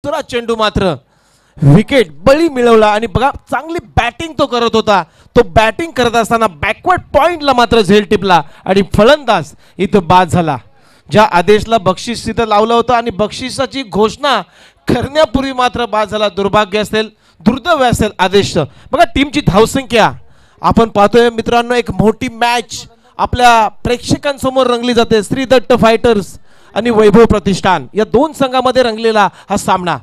दुसरा चेंडू मात्र विकेट बळी मिळवला आणि बघा चांगली बॅटिंग तो करत होता. तो बॅटिंग करत असताना बॅकवर्ड पॉइंटला मात्र झेल टिपला आणि फलंदाज इथं बाद झाला. ज्या आदेशला बक्षीस तिथं लावलं होतं आणि बक्षिसाची घोषणा करण्यापूर्वी मात्र बाद झाला. दुर्भाग्य असेल, दुर्दैव असेल आदेशचं. बघा टीमची धावसंख्या आपण पाहतोय मित्रांनो, एक मोठी मॅच आपल्या प्रेक्षकांसमोर रंगली जाते. श्री दत्त फायटर्स आणि वैभव प्रतिष्ठान या दोन संघामध्ये रंगलेला हा सामना.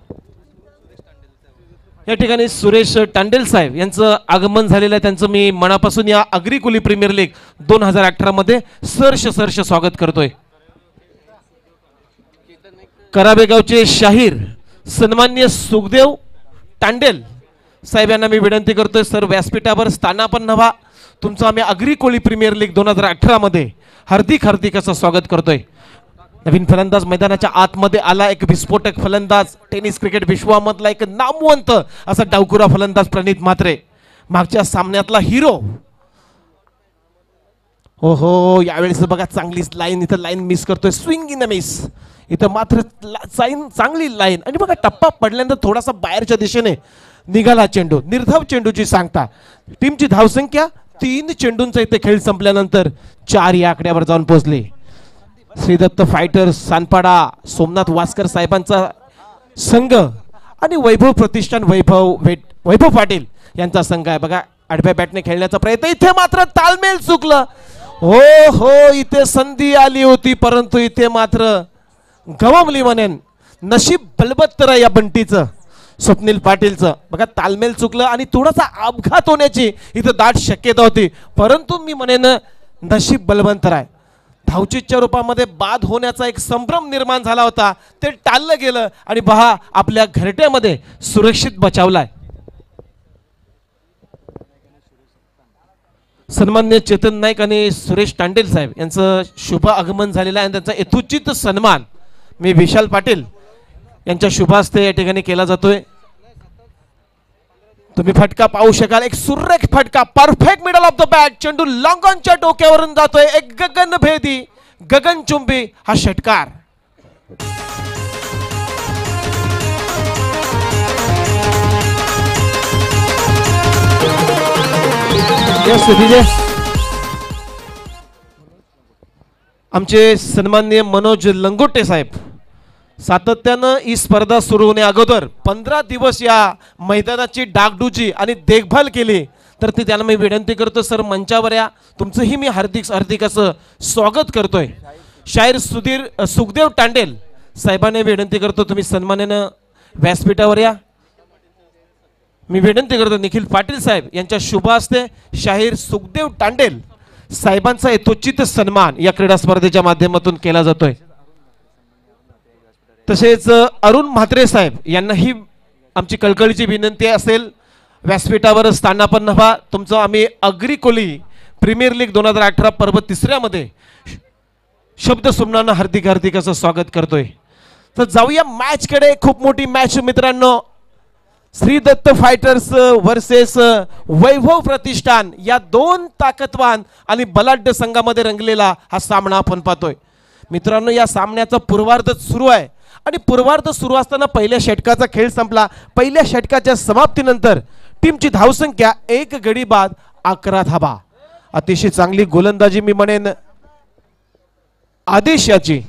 या ठिकाणी सुरेश टांडेल साहेब यांचं आगमन झालेलं आहे. त्यांचं मी मनापासून या अग्रिकुली प्रीमियर लीग 2018 मध्ये सहर्ष स्वागत करतोय. कराबेगावचे शाहीर सन्मान्य सुखदेव टांडेल साहेब यांना मी विनंती करतोय, सर व्यासपीठावर स्थानापन्न व्हा. तुमचं आम्ही अग्रिकोली प्रीमियर लीग 2018 मध्ये हार्दिक असं स्वागत करतोय. नवीन फलंदाज मैदानाच्या आतमध्ये आला, एक विस्फोटक फलंदाज, टेनिस क्रिकेट विश्वामधला एक नामवंत असा डावखुरा फलंदाज प्रणित म्हात्रे, मागच्या सामन्यातला हिरो. हो यावेळेस बघा चांगली लाईन, इथं लाईन मिस करतोय, स्विंग इन अ मिस. इथं मात्र चांगली लाईन आणि बघा टप्पा पडल्यानंतर थोडासा बाहेरच्या दिशेने निघाला चेंडू. निर्धाव चेंडूची सांगता. टीमची धावसंख्या 3 चेंडूंचा इथे खेळ संपल्यानंतर 4 या आकड्यावर जाऊन पोहोचले. श्रीदत्त फायटर्स सानपाडा सोमनाथ वास्कर साहेबांचा संघ आणि वैभव प्रतिष्ठान वैभव पाटील यांचा संघ आहे. बघा आडव्या बॅटने खेळण्याचा प्रयत्न, इथे मात्र तालमेल चुकलं. हो इथे संधी आली होती परंतु इथे मात्र गवमली म्हणेन. नशीब बलबत्तर या बंटीचं, स्वप्नील पाटीलचं. बघा तालमेल चुकलं आणि थोडासा अपघात होण्याची इथं दाट शक्यता होती परंतु मी म्हणेन नशीब बलवंतर आहे. धावचीच्या रूपामध्ये बाद होण्याचा एक संभ्रम निर्माण झाला होता, ते टाळलं गेलं आणि पहा आपल्या घरट्यामध्ये सुरक्षित बचावलाय. सन्मान्य चेतन नाईक आणि सुरेश टांडेल साहेब यांचं शुभ आगमन झालेलं आहे आणि त्यांचा यथोचित सन्मान मी विशाल पाटील यांच्या शुभ हस्ते या ठिकाणी केला जातोय. तुम्ही फटका पाहू शकाल, एक सुरेख फटका, perfect middle of the bat. चेंडू लॉंग ऑनच्या डोक्यावरून जातोय, एक गगनभेदी गगनचुंबी हा षटकार. आमचे सन्माननीय मनोज लंगोटे साहेब सातत्यानं ही स्पर्धा सुरू होण्या अगोदर 15 दिवस या मैदानाची डागडुजी आणि देखभाल केली. तर ती त्यांना मी विनंती करतो, सर मंचावर या, तुमचंही मी हार्दिक असं स्वागत करतोय. शाहीर सुखदेव टांडेल साहेबांनी विनंती करतो, तुम्ही सन्मानानं व्यासपीठावर या. मी विनंती करतो निखिल पाटील साहेब यांच्या शुभ हस्ते शाहीर सुखदेव टांडेल साहेबांचा यथोचित सन्मान या क्रीडा स्पर्धेच्या माध्यमातून केला जातोय. तसेच अरुण म्हात्रे साहेब यांनाही आमची कळकळीची विनंती असेल, व्यासपीठावर स्थानापन्न व्हा. तुमचं आम्ही अग्रिकोली प्रीमियर लीग 2018 पर्व 3 मध्ये शब्द सुमनानं हार्दिक असं स्वागत करतोय. तर जाऊया मॅच कडे. खूप मोठी मॅच मित्रांनो, श्री दत्त फायटर्स वर्सेस वैभव प्रतिष्ठान या 2 ताकदवान आणि बलाढ्य संघामध्ये रंगलेला हा सामना आपण पाहतोय. मित्रांनो या सामन्याचा पूर्वार्ध सुरू आहे आणि पूर्वार्ध सुरू असताना पहिल्या षटकाचा खेळ संपला. पहिल्या षटकाच्या समाप्तीनंतर टीमची धावसंख्या 1 गडी बाद 11 धाबा. अतिशय चांगली गोलंदाजी मी म्हणेन आदेश याची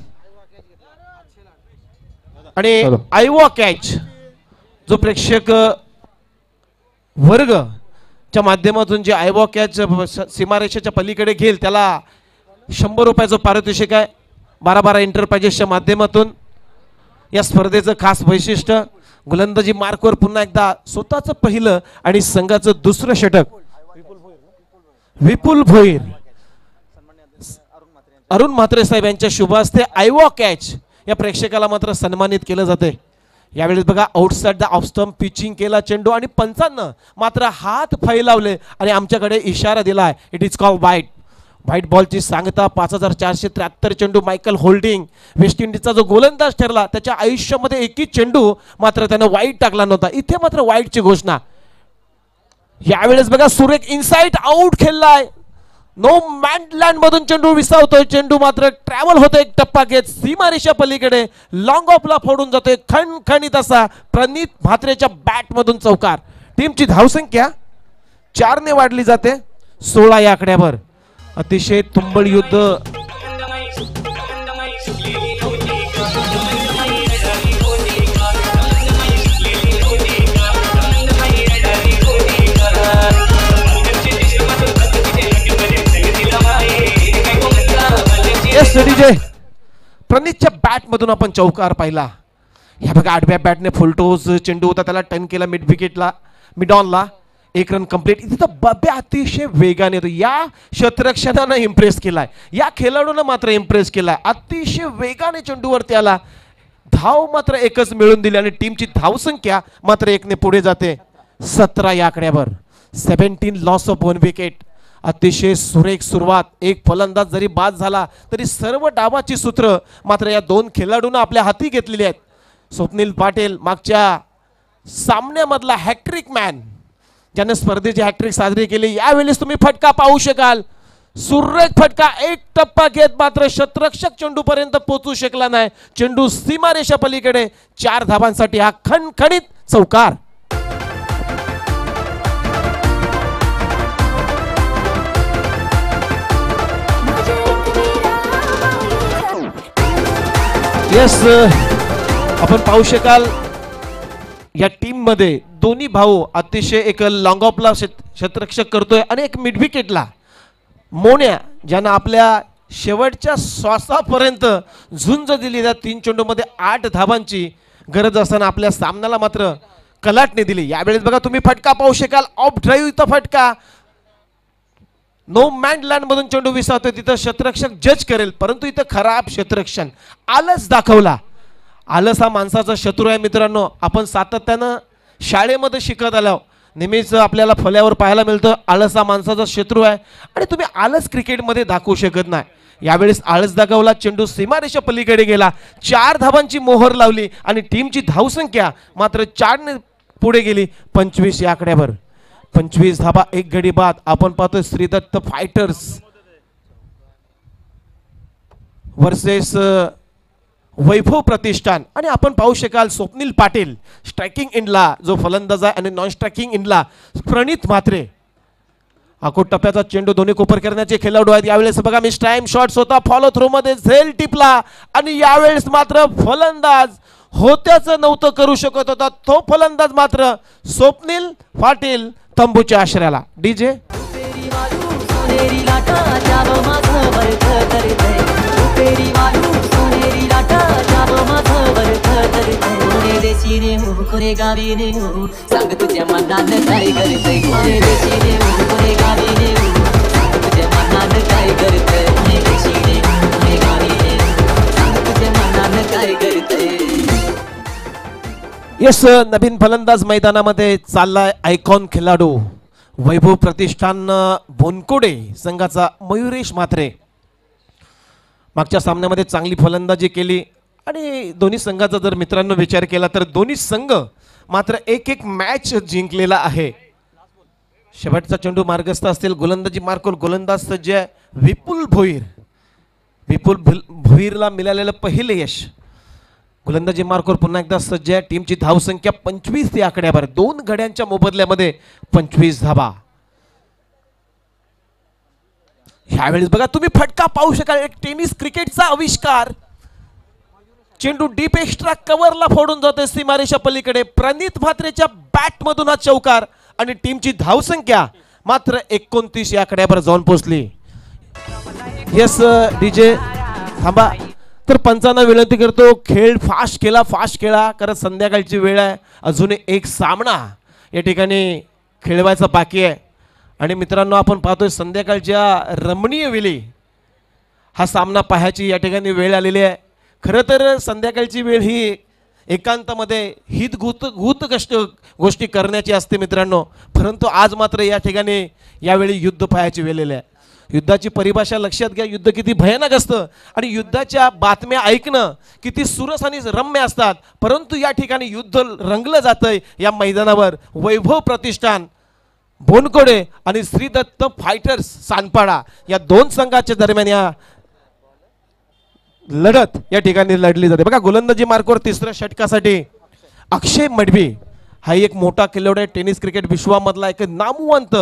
आणि आयवा कॅच जो प्रेक्षक वर्ग च्या माध्यमातून जे आयवा कॅच सीमारेषेच्या पलीकडे घेईल त्याला 100 रुपयाचं पारितोषिक आहे. 12 एंटरप्राइजेसच्या माध्यमातून या स्पर्धेचं खास वैशिष्ट्य गोलंदाजी मार्कवर पुन्हा एकदा स्वतःचं पहिलं आणि संघाचं दुसरं षटक. विपुल भोईर अरुण म्हात्रे साहेब यांच्या शुभ हस्ते आयवा कॅच या प्रेक्षकाला मात्र सन्मानित केलं जाते. यावेळेस बघा outside the off stump pitching केला चेंडू आणि पंचांना मात्र हात फैलावले आणि आमच्याकडे इशारा दिलाय, इट इज कॉल्ड वाईट. व्हाईट बॉलची सांगता 5473 चेंडू मायकल होल्डिंग वेस्ट इंडिजचा जो गोलंदाज ठरला त्याच्या आयुष्यामध्ये एकही चेंडू मात्र त्यानं वाईट टाकला नव्हता. इथे मात्र वाईटची घोषणा. यावेळेस बघा सुरेख इनसाइड आउट खेळलाय, नो मॅनलँड मधून चेंडू विसावतोय. चेंडू मात्र ट्रॅव्हल होतोय एक टप्पा घेत सीमारेषा पलीकडे लॉंग ऑफला फोडून जातोय. खणखणीत असा प्रणित म्हात्रेच्या बॅट मधून चौकार. टीमची धावसंख्या 4 ने वाढली जाते 16 या आकड्यावर. अतिशय तुंबळ युद्ध. डीजे प्रणितच्या बॅट मधून आपण चौकार पाहिला. ह्या बघा आडव्या बॅटने फुलटोस चेंडू होता त्याला टर्न केला मिड विकेटला मिड ऑनला. 1 run complete. इथे तर बब्या अतिशय वेगाने येतो. या क्षेत्ररक्षणानं इम्प्रेस केलाय. या खेळाडूनं मात्र इम्प्रेस केलाय. अतिशय वेगाने चेंडूवरती आला. धाव मात्र एकच मिळून दिली आणि टीमची धावसंख्या मात्र 1 ने पुढे जाते 17 या आकड्यावर. 17 लॉस ऑफ 1 विकेट. अतिशय सुरेख सुरुवात. एक फलंदाज जरी बाद झाला तरी सर्व डावाची सूत्र मात्र या 2 खेळाडूंना आपल्या हाती घेतलेली आहेत. स्वप्नील पाटील मागच्या सामन्यामधला हॅट्रिक मॅन ज्याने स्पर्धेची हॅट्रिक साजरी केली. यावेळेस तुम्ही फटका पाहू शकाल. सुरेख फटका. एक टप्पा घेत मात्र शतरक्षक चेंडू पर्यंत पोहोचू शकला नाही. चेंडू सीमारेषा पलीकडे. 4 धावांसाठी हा खणखणीत चौकार. यस आपण पाहू शकाल या टीम मध्ये दोन्ही भाऊ अतिशय एक लॉंग ऑफला क्षेत्ररक्षक करतोय आणि एक मिड विकेटला मोन्या ज्यानं आपल्या शेवटच्या श्वासापर्यंत झुंज दिली. त्या 3 चेंडूमध्ये 8 धावांची गरज असताना आपल्या सामन्याला मात्र कलाटने दिली. यावेळेस बघा तुम्ही फटका पाहू शकाल. ऑफ ड्राईव्ह इथं फटका. नो मॅनलँड मधून चेंडू विसावतोय. तिथं क्षेत्ररक्षक जज करेल परंतु इथं खराब क्षेत्ररक्षण. आलस दाखवला. आलस हा माणसाचा शत्रू आहे मित्रांनो. आपण सातत्यानं शाळेमध्ये शिकत आलो. नेहमीच आपल्याला फल्यावर पाहायला मिळतं आळस हा माणसाचा शत्रू आहे आणि तुम्ही आळस क्रिकेटमध्ये दाखवू शकत नाही. यावेळेस आळस दाखवला. चेंडू सीमारेषा पलीकडे गेला. 4 धावांची मोहर लावली आणि टीमची धावसंख्या मात्र 4 ने पुढे गेली 25 या आकड्यावर. 25 धाबा 1 गडी बाद. आपण पाहतोय श्रीदत्त फायटर्स वर्सेस वैभव प्रतिष्ठान आणि आपण पाहू शकाल स्वप्नील पाटील स्ट्रायकिंग इंडला जो फलंदाज आहे आणि नॉन स्ट्रायकिंग इंडला प्रणित म्हात्रे. आखो टप्प्याचा चेंडू दोन्ही कोपर करण्याचे खेळाडू आहेत. यावेळेस बघा मिस टाइम शॉट्स होता. फॉलो थ्रो मध्ये झेल टिपला आणि यावेळेस मात्र फलंदाज होत्याच नव्हतं करू शकत होता तो फलंदाज मात्र स्वप्नील पाटील तंबूच्या आश्रयाला. डीजे यस नवीन फलंदाज मैदानामध्ये चाललाय. आयकॉन खेळाडू वैभव प्रतिष्ठान बोनकोडे संघाचा मयुरेश म्हात्रे. मागच्या सामन्यामध्ये चांगली फलंदाजी केली आणि दोन्ही संघाचा जर मित्रांनो विचार केला तर दोन्ही संघ मात्र 1-1 मॅच जिंकलेला आहे. शेवटचा चेंडू मार्गस्थ असतील. गोलंदाजी मार्कोल गोलंदाज सज्ज आहे विपुल भोईर. विपुल भोईरला मिळालेलं पहिले यश. गोलंदाजी मार्कोर पुन्हा एकदा सज्ज आहे. टीमची धावसंख्या 25 या आकड्यावर. 2 गड्यांच्या मोबदल्यामध्ये 25 धावा. ह्यावेळेस बघा तुम्ही फटका पाहू शकाल. एक टेनिस क्रिकेटचा आविष्कार. चेंडू डीप एक्स्ट्रा कव्हरला फोडून जातोय सीमारेषा पलीकडे. प्रणित म्हात्रेच्या बॅट मधून हा चौकार आणि टीमची धावसंख्या मात्र 29 या आकड्यावर जाऊन पोहोचली. यस डीजे थांबा. तर पंचांना विनंती करतो खेळ फास्ट खेळा कारण संध्याकाळची वेळ आहे. अजून एक सामना या ठिकाणी खेळवायचा बाकी आहे आणि मित्रांनो आपण पाहतोय संध्याकाळच्या रमणीय वेळी हा सामना पाहायची या ठिकाणी वेळ आलेली आहे. खरं तर संध्याकाळची वेळ ही एकांतामध्ये हित गुत गोष्टी करण्याची असते मित्रांनो. परंतु आज मात्र या ठिकाणी यावेळी युद्ध पाहायची वेळ आलेली आहे. युद्धाची परिभाषा लक्षात घ्या. युद्ध किती भयानक असतं आणि युद्धाच्या बातम्या ऐकणं किती सुरस आणि रम्य असतात. परंतु या ठिकाणी युद्ध रंगलं जातंय या मैदानावर. वैभव प्रतिष्ठान बोनकोडे आणि श्री दत्त फायटर्स सानपाडा या दोन संघाच्या दरम्यान या लढत या ठिकाणी लढली जाते बघा. गोलंदाजी मार्कवर तिसऱ्या षटकासाठी अक्षय मडवी हा एक मोठा खेळाडू आहे. टेनिस क्रिकेट विश्वामधला एक नामवंत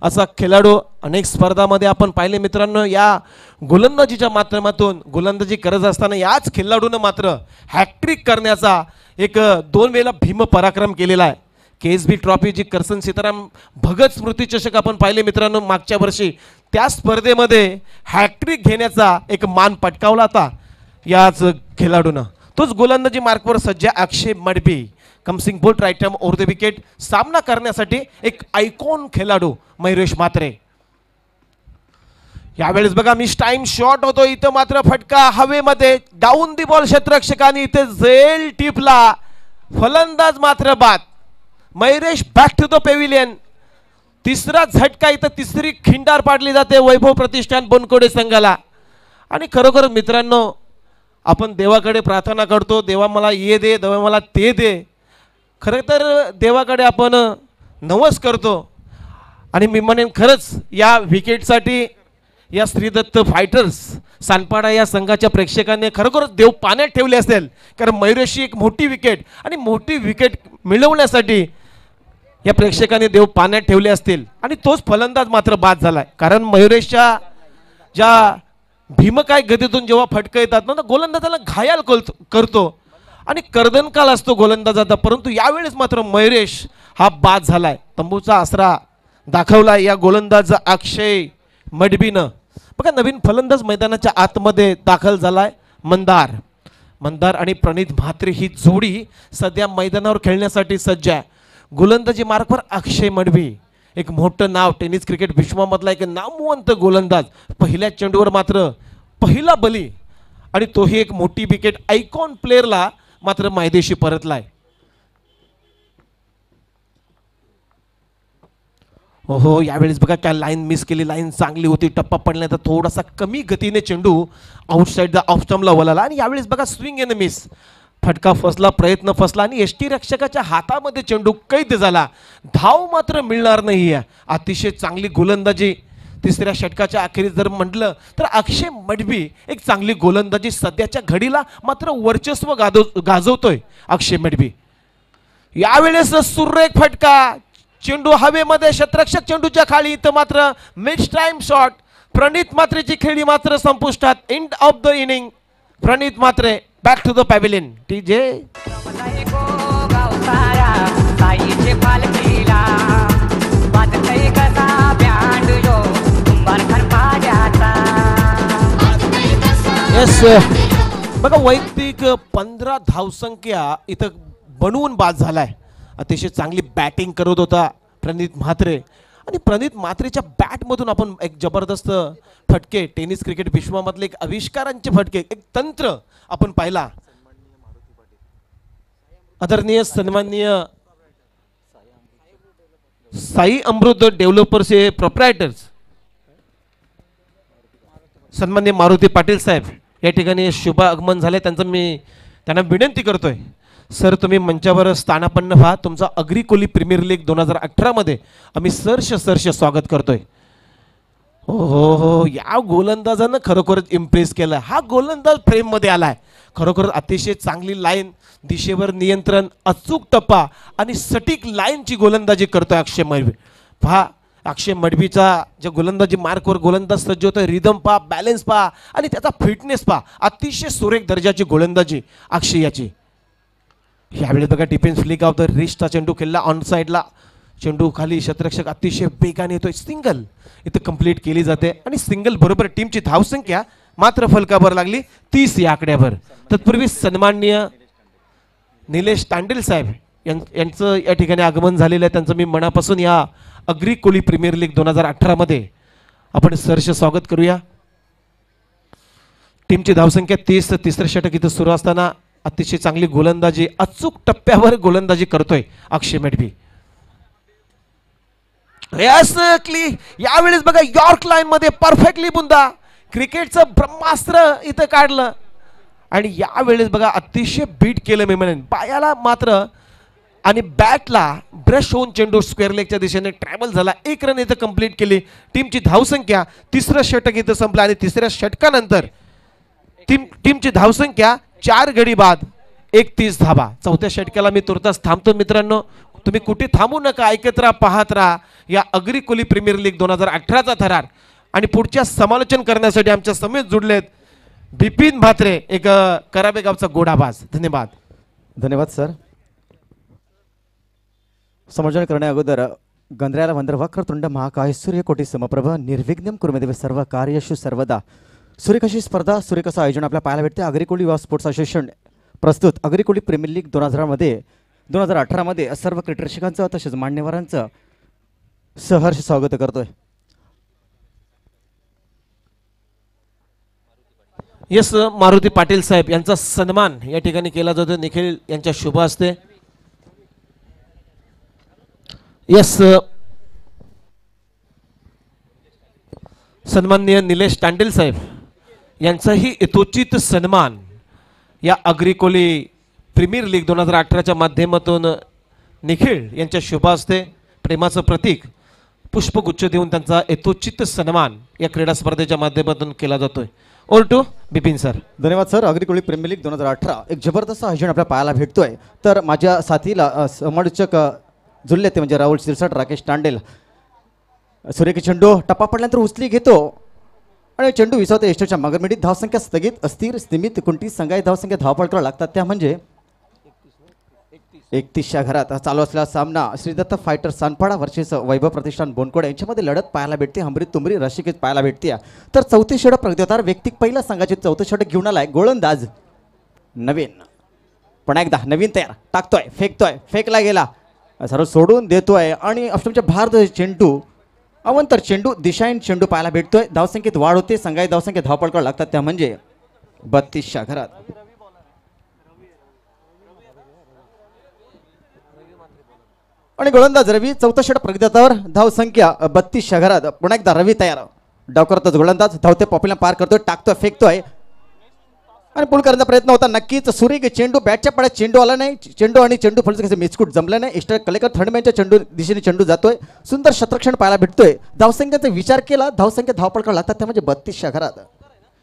असा खेळाडू. अनेक स्पर्धामध्ये आपण पाहिले मित्रांनो. या गोलंदाजीच्या माध्यमातून गोलंदाजी करत असताना याच खेळाडूनं मात्र हॅट्रिक करण्याचा एक 2 वेळेला भीम पराक्रम केलेला आहे. KSB ट्रॉफी जी करसन सीताराम भगत स्मृती चषक आपण पाहिले मित्रांनो मागच्या वर्षी, त्या स्पर्धेमध्ये हॅट्रिक घेण्याचा एक मान पटकावला होता याच खेळाडूनं. तोच गोलंदाजी मार्कवर सज्ज अक्षय मडवी कमसिंग बोल्ट right arm over the wicket. सामना करण्यासाठी एक आयकॉन खेळाडू मयुरेश म्हात्रे. यावेळेस बघा मिस टाइम शॉट होतो इथं मात्र फटका हवेमध्ये डाऊन दी बॉल. क्षेत्ररक्षकांनी इथे झेल टिपला, फलंदाज मात्र बाद. Mayuresh back to the pavilion. तिसरा झटका इथं तिसरी खिंडार पाडली जाते वैभव प्रतिष्ठान बोनकोडे संघाला. आणि खरोखर मित्रांनो आपण देवाकडे प्रार्थना करतो, देवा मला ये दे, देवा मला ते दे. खरं तर देवाकडे आपण नवस करतो. आणि मी म्हणेन खरंच या विकेटसाठी या श्रीदत्त फायटर्स सानपाडा या संघाच्या प्रेक्षकांनी खरोखरच देव पाण्यात ठेवले असेल. कारण मयुरेशची एक मोठी विकेट आणि मोठी विकेट मिळवण्यासाठी या प्रेक्षकांनी देव पाण्यात ठेवले असतील. आणि तोच फलंदाज मात्र बाद झालाय. कारण मयुरेशच्या ज्या भीमकाय गतीतून जेव्हा फटकं येतात ना गोलंदाजाला घायल करतो आणि कर्दनकाल असतो गोलंदाजाचा. परंतु यावेळेस मात्र मयुरेश हा बाद झालाय. तंबूचा आसरा दाखवलाय या गोलंदाज अक्षय मडवीनं. बघा नवीन फलंदाज मैदानाच्या आतमध्ये दाखल झालाय मंदार आणि प्रणित म्हात्रे ही जोडी सध्या मैदानावर खेळण्यासाठी सज्ज आहे. गोलंदाजी मार्कवर अक्षय मडवी एक मोठं नाव, टेनिस क्रिकेट विश्वामधला एक नामवंत गोलंदाज. पहिल्या चेंडूवर मात्र पहिला बली आणि तोही एक मोठी विकेट आयकॉन प्लेअरला मात्र मायदेशी परतलाय. हो यावेळेस बघा काय लाईन मिस केली. लाईन चांगली होती, टप्पा पडल्यानंतर थोडासा कमी गतीने चेंडू आउटसाइड द ऑफ स्टंपला वळाला. आणि यावेळेस बघा स्विंग एन मिस, फटका फसला, प्रयत्न फसला आणि एसटी रक्षकाच्या हातामध्ये चेंडू कैद झाला. धाव मात्र मिळणार नाही. अतिशय चांगली गोलंदाजी तिसऱ्या षटकाच्या अखेरीस जर म्हटलं तर अक्षय मडवी एक चांगली गोलंदाजी सध्याच्या घडीला मात्र वर्चस्व गाजवतोय अक्षय मडवी. यावेळेस सुरेख फटका, चेंडू हवेमध्ये, क्षेत्ररक्षक चेंडूच्या खाली. इथं मात्र मिड टाइम शॉट. प्रणित म्हात्रेची खेळी मात्र संपुष्टात. End of the innings. Pranit Mhatre back to the pavilion. TJ बघा वैयक्तिक 15 धावसंख्या इथं बनवून बाद झालाय. अतिशय चांगली बॅटिंग करत होता प्रणित म्हात्रे. आणि प्रणित म्हात्रेच्या बॅटमधून आपण एक जबरदस्त फटके, टेनिस क्रिकेट विश्वामधले एक आविष्कारांचे फटके, एक तंत्र आपण पाहिला. आदरणीय सन्माननीय साई अमृत डेव्हलपर्सचे प्रोप्रायटर्स सन्माननीय मारुती पाटील साहेब या ठिकाणी शुभ आगमन झाले. त्यांना विनंती करतोय सर तुम्ही मंचावर स्थानापन्न व्हा. तुमचा अग्री कोली प्रीमियर लीग 2018 मध्ये आम्ही सरस स्वागत करतोय. हो या गोलंदाजानं खरोखरच इम्प्रेस केलं. हा गोलंदाज फ्रेम मध्ये आलाय. खरोखर अतिशय चांगली लाईन, दिशेवर नियंत्रण, अचूक टप्पा आणि सटीक लाईनची गोलंदाजी करतोय अक्षय मडवी. पहा अक्षय मडवीचा ज्या गोलंदाजी मार्कवर गोलंदाज सज्ज होतोय, रिदम पहा, बॅलन्स पहा आणि त्याचा फिटनेस पहा. अतिशय सुरेख दर्जाची गोलंदाजी अक्षय याची. यावेळी बघा डिफेन्स फ्लिक ऑफ द रिस्टचा चेंडू खेळला ऑन साइडला. चेंडू खाली, क्षेत्ररक्षक अतिशय वेगाने येतोय. सिंगल इथं कंप्लीट केली जाते आणि सिंगल बरोबर टीमची धावसंख्या मात्र फलकावर लागली 30 या आकड्यावर. तत्पूर्वी सन्माननीय निलेश तांडेल साहेब यांचं या ठिकाणी आगमन झालेलं आहे. त्यांचं मी मनापासून या अग्री कोली प्रीमियर लीग 2018 मध्ये आपण सहर्ष स्वागत करूया. टीमची धावसंख्या 30. तिसरं षटक इथं सुरू असताना अतिशय चांगली गोलंदाजी, अचूक टप्प्यावर गोलंदाजी करतोय अक्षय मडवी. यावेळेस बघा यॉर्क लाईन मध्ये परफेक्टली बुंदा, क्रिकेटचं ब्रह्मास्त्र इथं काढलं. आणि यावेळेस बघा अतिशय बीट केलं मी म्हणेन. पायाला मात्र आणि बॅटला ब्रश होऊन चेंडू स्क्वेअर लेगच्या दिशेने ट्रॅव्हल झाला. 1 रन इथं कंप्लीट केली. टीमची धावसंख्या तिसरं षटक इथं संपलं आणि तिसऱ्या षटकानंतर टीमची धावसंख्या 4 गडी बाद 31 धाबा. चौथ्या षटकाला मी तुर्तास थांबतो मित्रांनो. तुम्ही कुठे थांबू नका, ऐकत राहा, पाहत राहा या अग्रिकोली प्रीमियर लीग 2018चा थरार. आणि पुढच्या समालोचन करण्यासाठी आमच्या समेत जुडलेत बिपिन म्हात्रे, एक कराबे गावचा गोडाबाज. धन्यवाद. धन्यवाद सर. समालोचन करण्या अगोदर गंधराला वंदर वक्रतुंड महाकाय सूर्यकोटी समप्रभ निर्विघ्नं कुर्मे देवे सर्व कार्येषु सर्वदा. सूर्यकशी स्पर्धा, सूर्यकसं आयोजन आपल्या पाहायला भेटते. अग्रिकोली युवा स्पोर्ट्स असोसिएशन प्रस्तुत अग्रिकोली प्रीमियर लीग 2018मध्ये सर्व क्रीडरक्षकांचं तसेच मान्यवरांचं सहर्ष स्वागत करतोय. यस, मारुती पाटील साहेब यांचा सन्मान या ठिकाणी केला जातो निखिल यांच्या शुभ हस्ते. यस, सन्माननीय निलेश तांडेल साहेब यांचाही यथोचित सन्मान या अग्रिकोली प्रीमियर लीग 2018च्या माध्यमातून निखिल यांच्या शुभ हस्ते प्रेमाचं प्रतीक पुष्पगुच्छ देऊन त्यांचा यथोचित सन्मान या क्रीडा स्पर्धेच्या माध्यमातून केला जातोय. Over to Bipin sir. धन्यवाद सर. अग्रिकोली प्रीमियर लीग 2018 एक जबरदस्त आयोजन आपल्याला पाहायला भेटतोय. तर माझ्या साथीला समालोचक जुळले ते म्हणजे राहुल शिरसाट, राकेश तांडेल. सूर्यकी चेंडू टप्पा पडल्यानंतर उचली घेतो आणि चेंडू विसावतो यष्टीच्या मागरमिडीत. धावसंख्या स्थगित, अस्थिर, स्थिमित, कुंटी संघाई धावसंख्या धावपळ करावं लागतात त्या म्हणजे 31च्या घरात. चालू असलेला सामना श्रीदत्त फायटर सानपाडा वर्सेस वैभव प्रतिष्ठान बोनकोड यांच्यामध्ये लढत पाहायला भेटते. हमरी तुमरी रशिकेत पाहायला भेटते. तर चौथी षटक प्रगतीवतार व्यक्तिक पहिल्या संघाचे चौथं षटक घेऊन आलाय गोलंदाज नवीन. पुन्हा एकदा नवीन तयार, टाकतोय, फेकतोय, फेकला गेला, सर्व सोडून देतोय आणि अष्टमच्या भार चेंडू अवंतर चेंडू दिशाहीन चेंडू पाहायला भेटतोय. धावसंख्येत वाढ होते, संघाई धावसंख्येत धावपळ करावं लागतात त्या म्हणजे 32च्या घरात. आणि गोलंदाज रवी चौथा षटक प्रगतीवर धावसंख्या 32च्या घरात. पुन्हा एकदा रवी तयार, डाव करतोच गोलंदाज, धावते पॉपीला पार करतोय, टाकतोय, फेकतोय आणि पूल करण्याचा प्रयत्न होता. नक्कीच सुरेख चेंडू बॅटच्या पड्यात चेंडू आला नाही. चेंडू आणि चेंडू फलचं कसं मिचकूट जमलं नाही. एक्स्ट्रा कलेकर थर्डमॅनच्या चेंडू दिशेने चेंडू जातोय. सुंदर शतरक्षण पाहायला भेटतोय. धावसंख्येचा विचार केला, धावसंख्या धावपळ करावं लागतात त्या म्हणजे 32च्या घरात.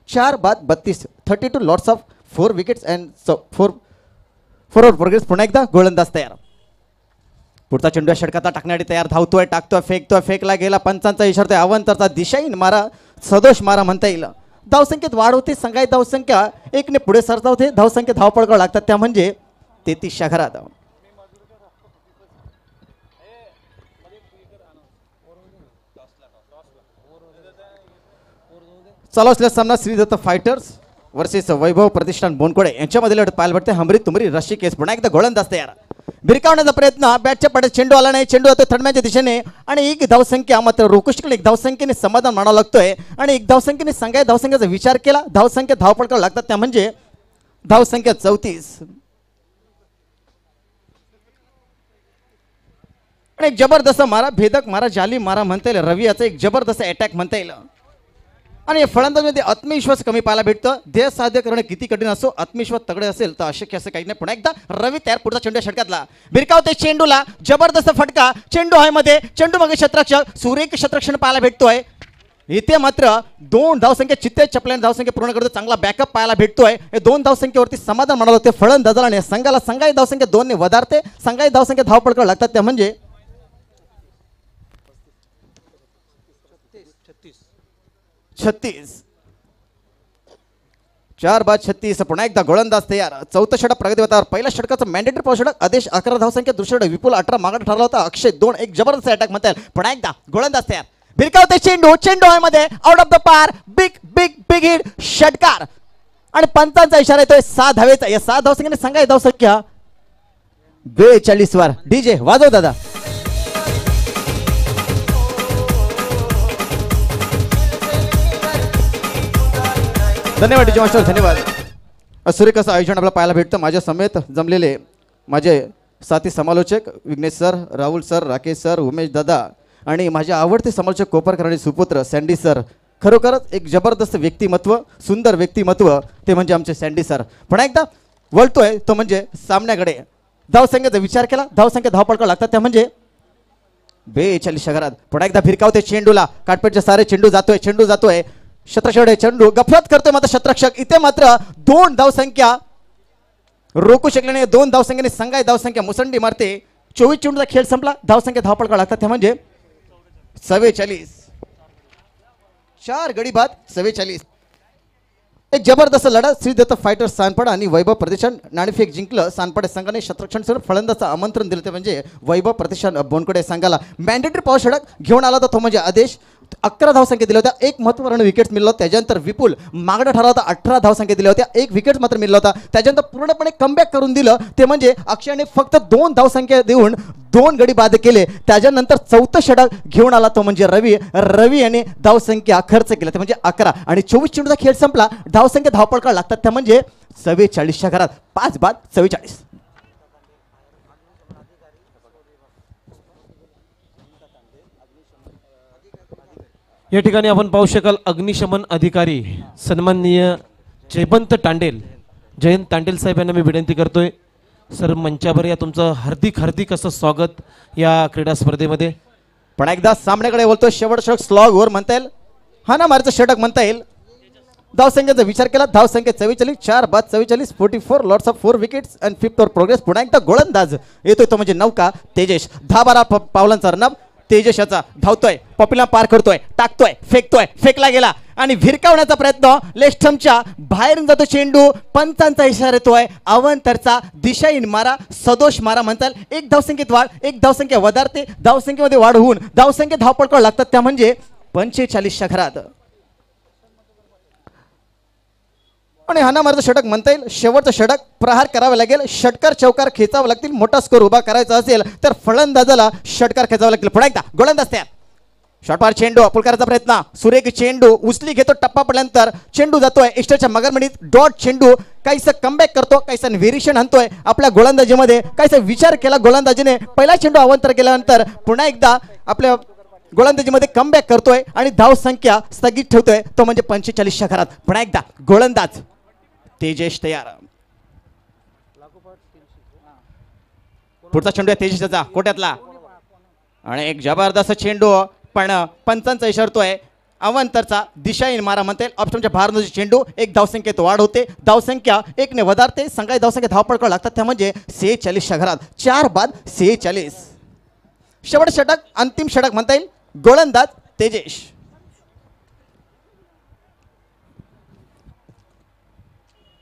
4 बाद 32, 32 lots of 4 wickets and 4 forward progress. पुन्हा एकदा गोलंदाज तयार, पुढचा चेंडू षटकाचा टाकण्यासाठी तयार, धावतोय, टाकतोय, फेकतोय, फेकला गेला, पंचांचा इशारा, अवंतरचा दिशाहीन मारा, सदोष मारा म्हणता येईल. धावसंख्येत वाढ होते, संघाई धावसंख्या 1ने पुढे सरता होते. धावसंख्या धावपळ करावं लागतात त्या म्हणजे 33च्या घरात. चालू असलेला सामना श्रीदत्त फायटर्स वर्सेस वैभव प्रतिष्ठान बोनकोडे यांच्यामध्ये लढत पाहायला भेटते. हमरी तुमरी रशी केस. पुन्हा एकदा गोलंदाज तयार, भिरकावण्याचा प्रयत्न, बॅटच्या पड्यात चेंडू आला नाही, चेंडू जातो थर्डमॅनच्या दिशेने आणि 1 धावसंख्या मात्र रोकुष्टकडे 1 धावसंख्येने समाधान मानावं लागतोय आणि 1 धावसंख्येने संघाई धावसंख्येचा विचार केला, धावसंख्या धावपळ करावं लागतात त्या म्हणजे धावसंख्या 34. आणि एक जबरदस्त मारा, भेदक मारा, जाली मारा म्हणता येईल. रवी याचा एक जबरदस्त अटॅक म्हणता येईल. आणि फलंदाजीमध्ये आत्मविश्वास कमी पाहायला भेटतं. ध्येय साध्य करणं किती कठीण असो, आत्मविश्वास तगडे असेल तर अशक्य असं काही नाही. पुन्हा एकदा रवी तयार, पुढचा चेंडू षटकातला, भिरकावते चेंडूला, जबरदस्त फटका, चेंडू आहे मध्ये, चेंडू मागे शतरक्षक, सुरेख शतरक्षण पाहायला भेटतोय. इथे मात्र 2 धावसंख्या चित्ते चपल्याने धावसंख्या पूर्ण करतो. चांगला बॅकअप पाहायला भेटतोय. हे 2 धावसंख्येवरती समाधान म्हणावं लागते फलंदाजाला आणि संघाला संघाई धावसंख्या 2 ने वधारते. संघाई धावसंख्या धावपळ करावं लागतात त्या म्हणजे 36. 4 बाद 36. पुन्हा एकदा गोलंदाज तयार, चौथं षटक प्रगतीवतावर. पहिल्या षटकाचं मॅन्डेटरी पाव षटक, आदेश 11 धावसंख्या, दुसरं षटक विपुल 18 मागं ठरला होता. अक्षय 2, एक जबरदस्त अटॅक म्हणता येईल. पुन्हा एकदा गोलंदाज तयार, भिरकावते चेंडू, चेंडू आहे मध्ये, आउट ऑफ द पार, बिग बिग बिग हिट, षटकार आणि पंचांचा इशारा येतोय 6 धावेचा. या 6 धावसंख्येने संघाई धावसंख्या 42 वर. डीजे वाजव दादा. धन्यवाद डीजे मास्टर, धन्यवाद. सुरेख असं आयोजन आपल्याला पाहायला भेटतं. माझ्या समेत जमलेले माझे साथी समालोचक Vighnesh sir, Rahul sir, Rakesh sir, Umesh दादा आणि माझे आवडते समालोचक कोपरकर आणि सुपुत्र सँडी सर. खरोखरच एक जबरदस्त व्यक्तिमत्व, सुंदर व्यक्तिमत्व ते म्हणजे आमचे सँडी सर. पुन्हा एकदा वळतोय तो म्हणजे सामन्याकडे. धावसंख्येचा विचार केला, धावसंख्या धावपळकर लागतात त्या म्हणजे 42 षटकारात. पुन्हा एकदा भिरकावते चेंडूला, काटपेटचे सारे चेंडू जातोय शतरक्षक चेंडू गफलत करतोय मात्र शतरक्षक. इथे मात्र 2 धावसंख्या रोखू शकले नाही. 2 धावसंख्येने संघाची धावसंख्या मुसंडी मारते. 24 चेंडूचा खेळ संपला, धावसंख्या धावपळकर लागतात त्या म्हणजे 44. 4 गडी बाद 44. एक जबरदस्त लढत. श्रीदत्त फायटर सानपाडा आणि वैभव प्रतिष्ठान नाणेफेक जिंकलं. सानपाडे संघाने शतरक्षण फलंदाचं आमंत्रण दिलं ते म्हणजे वैभव प्रतिष्ठान बोनकडे संघाला मॅन्डेटरी पाव षटक घेऊन आला होता तो म्हणजे आदेश. 11 धावसंख्या दिल्या होत्या, एक महत्त्वपूर्ण विकेट मिळाला. त्याच्यानंतर विपुल मागणं ठरला होता, 18 धावसंख्या दिल्या होत्या, एक विकेट मात्र मिळाला होता. त्याच्यानंतर पूर्णपणे कमबॅक करून दिलं ते म्हणजे अक्षयने फक्त 2 धावसंख्या देऊन 2 गडी बाद केले. त्याच्यानंतर 4थं षटक घेऊन आला तो म्हणजे रवी याने धावसंख्या खर्च केला ते म्हणजे 11 आणि 24 चेंडूचा खेळ संपला. धावसंख्या धावपळकर लागतात त्या म्हणजे 44 षटकारात. 5 बाद 44. या ठिकाणी आपण पाहू शकाल अग्निशमन अधिकारी सन्माननीय जयवंत तांडेल साहेब यांना मी विनंती करतोय सर मंचावर या. तुमचं हार्दिक असं स्वागत या क्रीडा स्पर्धेमध्ये. पण एकदा सामन्याकडे बोलतो. शेवटचं स्लॉग वर म्हणता येईल, हा ना मारचं षटक म्हणता येईल. धावसंख्येचा विचार केला, धावसंख्या 44, 4 बाद 44, 44 lots of 4 wickets and 5th over progress. पुन्हा एकदा गोलंदाज येतोय तो म्हणजे नौका तेजेश. 10-12 पावलांचा रनअप. तेजस याचा धावतोय, पॉप्युलर पार करतोय, टाकतोय, फेकतोय, फेकला गेला आणि भिरकावण्याचा प्रयत्न. लेफ्टमच्या बाहेरून जातो चेंडू. पंचांचा इशारा येतोय अवंतरचा दिशाहीन मारा, सदोष मारा म्हणताल. 1 धावसंख्येत वाढ, 1 धावसंख्या वधारते. धावसंख्येमध्ये वाढ होऊन धावसंख्या धावपळकर लागतात त्या म्हणजे 45 षटकारात. आणि हाना मारचं षटक म्हणता येईल. शेवटचं षटक प्रहार करावे लागेल, षटकार चौकार खेचावं लागतील. मोठा स्कोर उभा करायचा असेल तर फलंदाजाला षटकार खेचावं लागतील. पुन्हा एकदा गोलंदाज तयार. शॉटपार चेंडू पुलकाराचा प्रयत्न, सुरेख चेंडू उचली घेतो. टप्पा पडल्यानंतर चेंडू जातोय एक्स्ट्राच्या मगरमडीत. डॉट चेंडू काहीसं कमबॅक करतो, काहीसं व्हेरिएशन आणतोय आपल्या गोलंदाजीमध्ये. काहीसा विचार केला गोलंदाजीने. पहिला चेंडू अवंतर केल्यानंतर पुन्हा एकदा आपल्या गोलंदाजीमध्ये कमबॅक करतोय आणि धावसंख्या स्थगित ठेवतोय तो म्हणजे 45 षटकारात. पुन्हा एकदा गोलंदाज तेजेश तयार. पुढचा चेंडू आहे तेजेशचा कोट्यातला आणि एक जबरदस्त चेंडू. पण पंचांचा इशारतोय अवंतरचा दिशाहीन मारा म्हणते. ऑप्शनच्या बाहेर चेंडू. 1 धावसंख्येत वाढ होते, धावसंख्या 1 ने वधारते. संघाची धावसंख्या धावपळकर लागतात त्या म्हणजे 46 षटकारात. 4 बाद 46. शेवट षटक, अंतिम षटक म्हणता येईल. गोलंदाज तेजेश.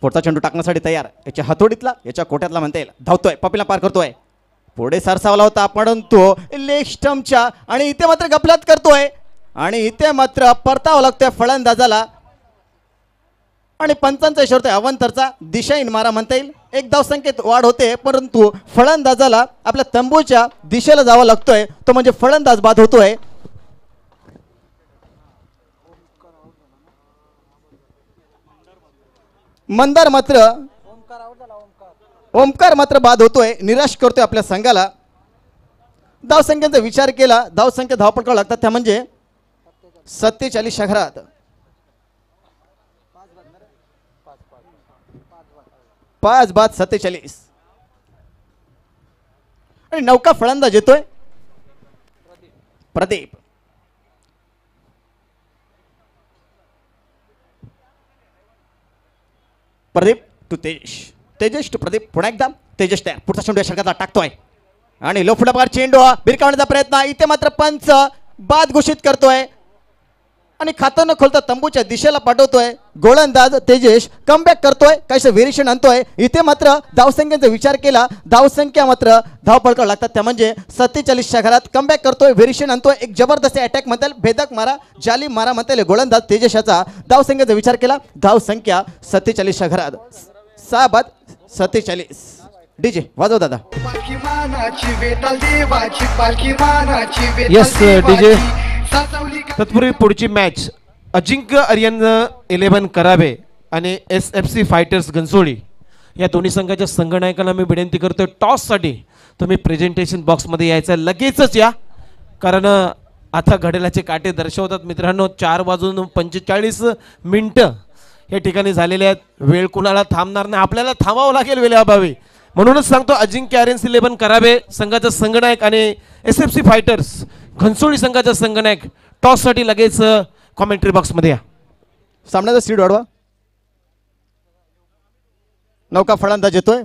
पुढचा चेंडू टाकण्यासाठी तयार. याच्या हातोडीतला, याच्या कोट्यातला म्हणता येईल. धावतोय, पपीला पार करतोय. पुढे सरसावला होता परंतु लेग स्टंपच्या आणि इथे मात्र गफलत करतोय आणि इथे मात्र परतावा लागतोय फलंदाजाला आणि पंचांचा इशारा अवंतरचा दिशाहीन मारा म्हणता येईल. 1 धावसंख्येत वाढ होते परंतु फलंदाजाला आपल्या तंबूच्या दिशेला जावं लागतोय तो म्हणजे फलंदाज बाद होतोय. मंदार मात्र ओमकार मात्र बाद होतोय, निराश करतोय आपल्या संघाला. धावसंख्येचा विचार केला, धावसंख्या धावपळकर लागतात त्या म्हणजे 47 षटकारात. 5 बाद 47 आणि नौका फलंदाज येतोय प्रदीप. Pradeep to Tejas to Pradeep. पुन्हा एकदा तेजस तयार. पुढचा चेंडू षटकाचा टाकतोय आणि लो फुटापार चेंडू भिरकावण्याचा प्रयत्न. इथे मात्र पंच बाद घोषित करतोय आणि खातं न खोलता तंबूच्या दिशेला पाठवतोय. गोलंदाज तेजेश कमबॅक करतोय, काहीसं व्हेरिएशन आणतोय. इथे मात्र धावसंख्येचा विचार केला, धावसंख्या मात्र धावपळकर लागतात त्या म्हणजे 47 षटकारात. कमबॅक करतोय, व्हेरिएशन आणतोय. एक जबरदस्त अटॅक म्हणता येईल, भेदक मारा, जाली मारा म्हणता येईल. गोलंदाज तेजेशाचा धावसंख्येचा विचार केला, धावसंख्या 47 षटकारात. 6 बाद 47. डीजे वाजव दादा. Yes DJ. तत्पूर्वी पुढची मॅच अजिंक्य आर्यन 11 करावे आणि SFC फायटर्स घनसोळी या दोन्ही संघाच्या संघनायकांना मी विनंती करतोय टॉससाठी तुम्ही प्रेझेंटेशन बॉक्समध्ये यायचं लगेचच या, कारण आता घड्याळाचे काटे दर्शवतात मित्रांनो 4:45 या ठिकाणी झालेले आहेत. वेळ कुणाला थांबणार नाही, आपल्याला थांबावं लागेल वेळेअभावी. म्हणूनच सांगतो अजिंक्य आर्यन्स 11 करावे संघाचा संघनायक आणि SFC फायटर्स घनसोळी संघाचा संघनायक टॉस साठी लगेच कॉमेंट्री बॉक्स मध्ये या. सामन्याचा सीड वाढवा. नौका फलंदाज येतोय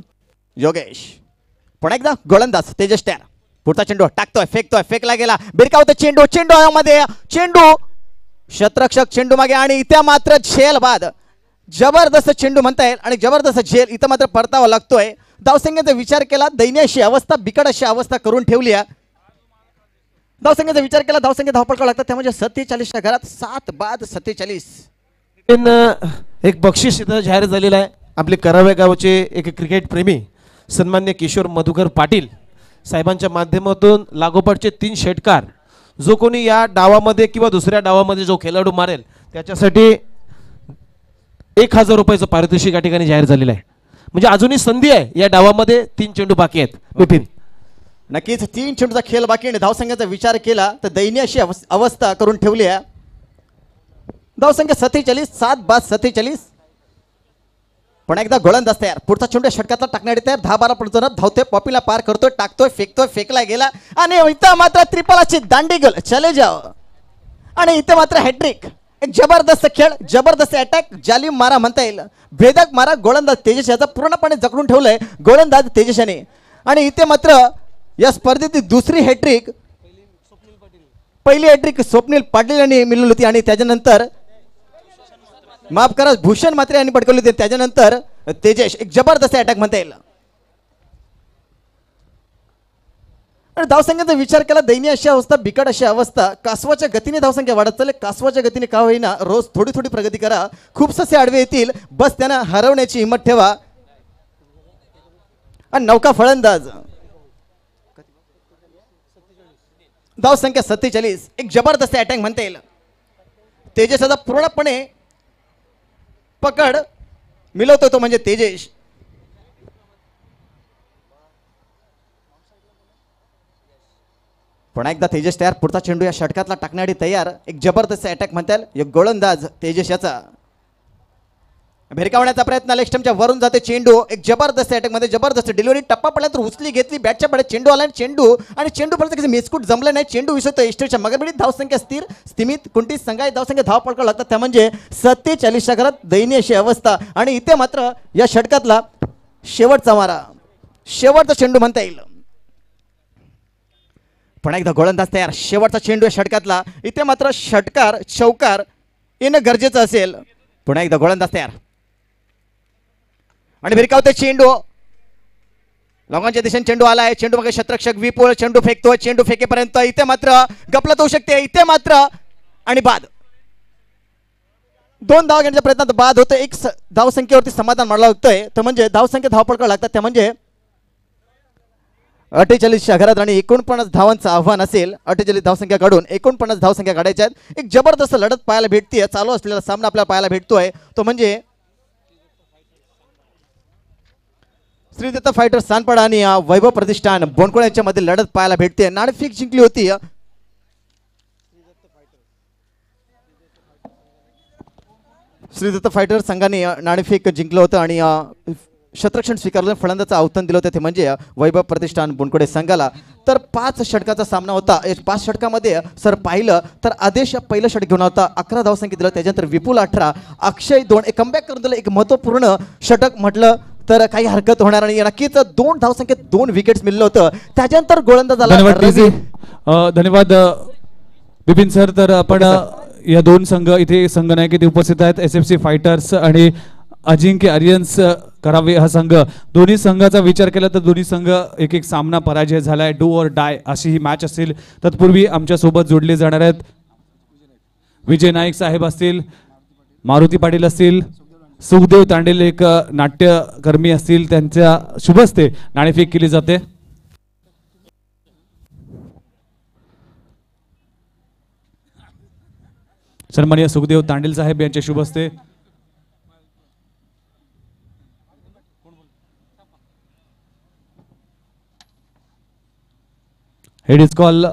योगेश. पुन्हा एकदा गोलंदाज तेजस तयार. पुढचा चेंडू टाकतोय, फेकतोय, फेकला गेला, बिरकावतोय चेंडू, चेंडू मध्ये चेंडू, शतरक्षक चेंडू मागे आणि इथे मात्र झेल बाद. जबरदस्त चेंडू म्हणता येईल आणि जबरदस्त झेल इथं मात्र परतावा लागतोय. धावसंख्येचा विचार केला, दयनीय अशी अवस्था, बिकट अशी अवस्था करून ठेवली आहे. धावसंख्येचा विचार केला, धावसंख्या धावपळ लागतात त्यामुळे 47च्या घरात 7 बाद 47. एक बक्षीस इथं जाहीर झालेलं आहे. आपले करावे गावचे एक क्रिकेट प्रेमी सन्मान्य किशोर मधुकर पाटील साहेबांच्या माध्यमातून लागोपाठचे 3 षटकार जो कोणी या डावामध्ये किंवा दुसऱ्या डावामध्ये जो खेळाडू मारेल त्याच्यासाठी 1000 रुपयाचं पारितोषिक या ठिकाणी जाहीर झालेलं आहे. म्हणजे अजूनही संधी आहे या डावामध्ये. 3 चेंडू बाकी आहेत. विपिन नक्कीच 3 चेंडूचा खेळ बाकी आहे. धावसंख्येचा विचार केला तर दयनीय अशी अवस्था करून ठेवली आहे. धावसंख्या 47, 7 बाद 47. पण एकदा गोलंदाज तयार. पुढचा चेंडू षटकातला टाकण्यासाठी तयार. 10-12 पडतो धावतोय, पॉपीला पार करतोय, टाकतोय, फेकतोय, फेकला गेला आणि इथं मात्र त्रिपलाची दांडी गोल चले जाव. आणि इथे मात्र हॅट्रिक. एक जबरदस्त खेळ, जबरदस्त अटॅक, जालिम मारा म्हणता येईल, भेदक मारा. गोलंदाज तेजस याचा पूर्णपणे जखडून ठेवलंय गोलंदाज तेजस याने. आणि इथे मात्र या स्पर्धेतील दुसरी हॅट्रिक, पहिली हॅट्रिक स्वप्नील पाटील यांनी मिळवली होती आणि त्याच्यानंतर माफ करा भूषण मात्रे यांनी पटकवली होती. त्याच्यानंतर तेजस एक जबरदस्त अटॅक म्हणता येईल. आणि धावसंख्येचा विचार केला, दयनीय अशी अवस्था, बिकट अशी अवस्था. कासवाच्या गतीने धावसंख्या वाढत चालले. कासवाच्या गतीने का होईना रोज थोडी थोडी प्रगती करा. खूप ससे आडवे येतील, बस त्यांना हरवण्याची हिंमत ठेवा. आणि नौका फलंदाज धावसंख्या 47. एक जबरदस्त अटॅक म्हणता येईल. तेजसचा पूर्णपणे पकड मिळवतो तो म्हणजे तेजस. पुन्हा एकदा तेजस तयार. पुढचा चेंडू या षटकातला टाकण्यासाठी तयार. एक जबरदस्त अटॅक म्हणता येईल. एक गोलंदाज तेजस याचा भिरकावण्याचा प्रयत्न. लेफ्टच्या वरून जाते चेंडू. एक जबरदस्त अटॅक मध्ये जबरदस्त डिलिव्हरी. टप्पा पडल्यानंतर उचली घेतली, बॅटच्या पडे चेंडू आला चेंडू आणि चेंडू पर्यंत मेसकूट जमलं नाही. चेंडू विसरतो इष्टच्या मगरबिडीत. धावसंख्या स्थिर स्थिमित कुंटीत संघाची धावसंख्या धाव पडकावं लागतात त्या म्हणजे 47च्या घरात दयनीय अशी अवस्था. आणि इथे मात्र या षटकातला शेवटचा मारा, शेवटचा चेंडू म्हणता येईल. पुन्हा एकदा गोलंदाज तयार. शेवटचा चेंडू या षटकातला. इथे मात्र षटकार चौकार येणं गरजेचं असेल. पुन्हा एकदा गोलंदाज तयार आणि भिरकावते चेंडू. लोकांच्या दिशेने चेंडू आलाय. चेंडू मागे शतरक्षक विपुल चेंडू फेकतोय. चेंडू फेकेपर्यंत इथे मात्र गपलत होऊ शकते. इथे मात्र आणि बाद. 2 धाव घेण्याच्या प्रयत्नात बाद होतं. एक धावसंख्येवरती समाधान मानला लागतोय तर म्हणजे धावसंख्या धावपळकावं लागतात त्या म्हणजे 48च्या घरात आणि 49 धावांचं आव्हान असेल. 48 धावसंख्या काढून 49 धावसंख्या काढायच्या आहेत. एक जबरदस्त लढत पाहायला भेटते. चालू असलेला सामना आपल्याला पाहायला भेटतोय तो म्हणजे श्री दत्त फायटर्स सानपाडा आणि वैभव प्रतिष्ठान बोनकोळ यांच्यामध्ये लढत पाहायला भेटते. नाणेफेक जिंकली होती. श्री दत्त फायटर्स संघाने नाणेफेक जिंकलं होतं आणि शतरक्षण स्वीकारलं. फलंदाचं आव्हान दिलं होतं ते म्हणजे वैभव प्रतिष्ठान बोनकोडे संघाला. तर 5 षटकाचा सामना होता. या 5 षटकामध्ये सर पाहिलं तर आदेश पहिलं षटक घेऊन होता. 11 धावसंख्या दिलं. त्याच्यानंतर विपुल 18, अक्षय 2 एक कमबॅक करून दिलं. एक महत्त्वपूर्ण षटक म्हटलं तर काही हरकत होणार आणि नक्कीच 2 धावसंख्येत 2 विकेट्स मिळलं होतं. त्याच्यानंतर गोलंदाज आला. धन्यवाद बिपिन सर. तर आपण या 2 संघ इथे संघनायक इथे उपस्थित आहेत. SFC फायटर्स आणि अजिंक्य आर्यन्स करावे हा संघ. दोन्ही संघाचा विचार केला तर दोन्ही संघ एक सामना पराजय झालाय. डू और डाय अशी ही मॅच असेल. तत्पूर्वी आमच्या सोबत जोडले जाणार आहेत विजय नाईक साहेब असतील, मारुती पाटील असतील, सुखदेव तांडेल एक नाट्यकर्मी असतील. त्यांच्या शुभ हस्ते नाणेफेक केली जाते. सन्माननीय सुखदेव तांडेल साहेब यांच्या शुभ हस्ते हेड इज कॉल.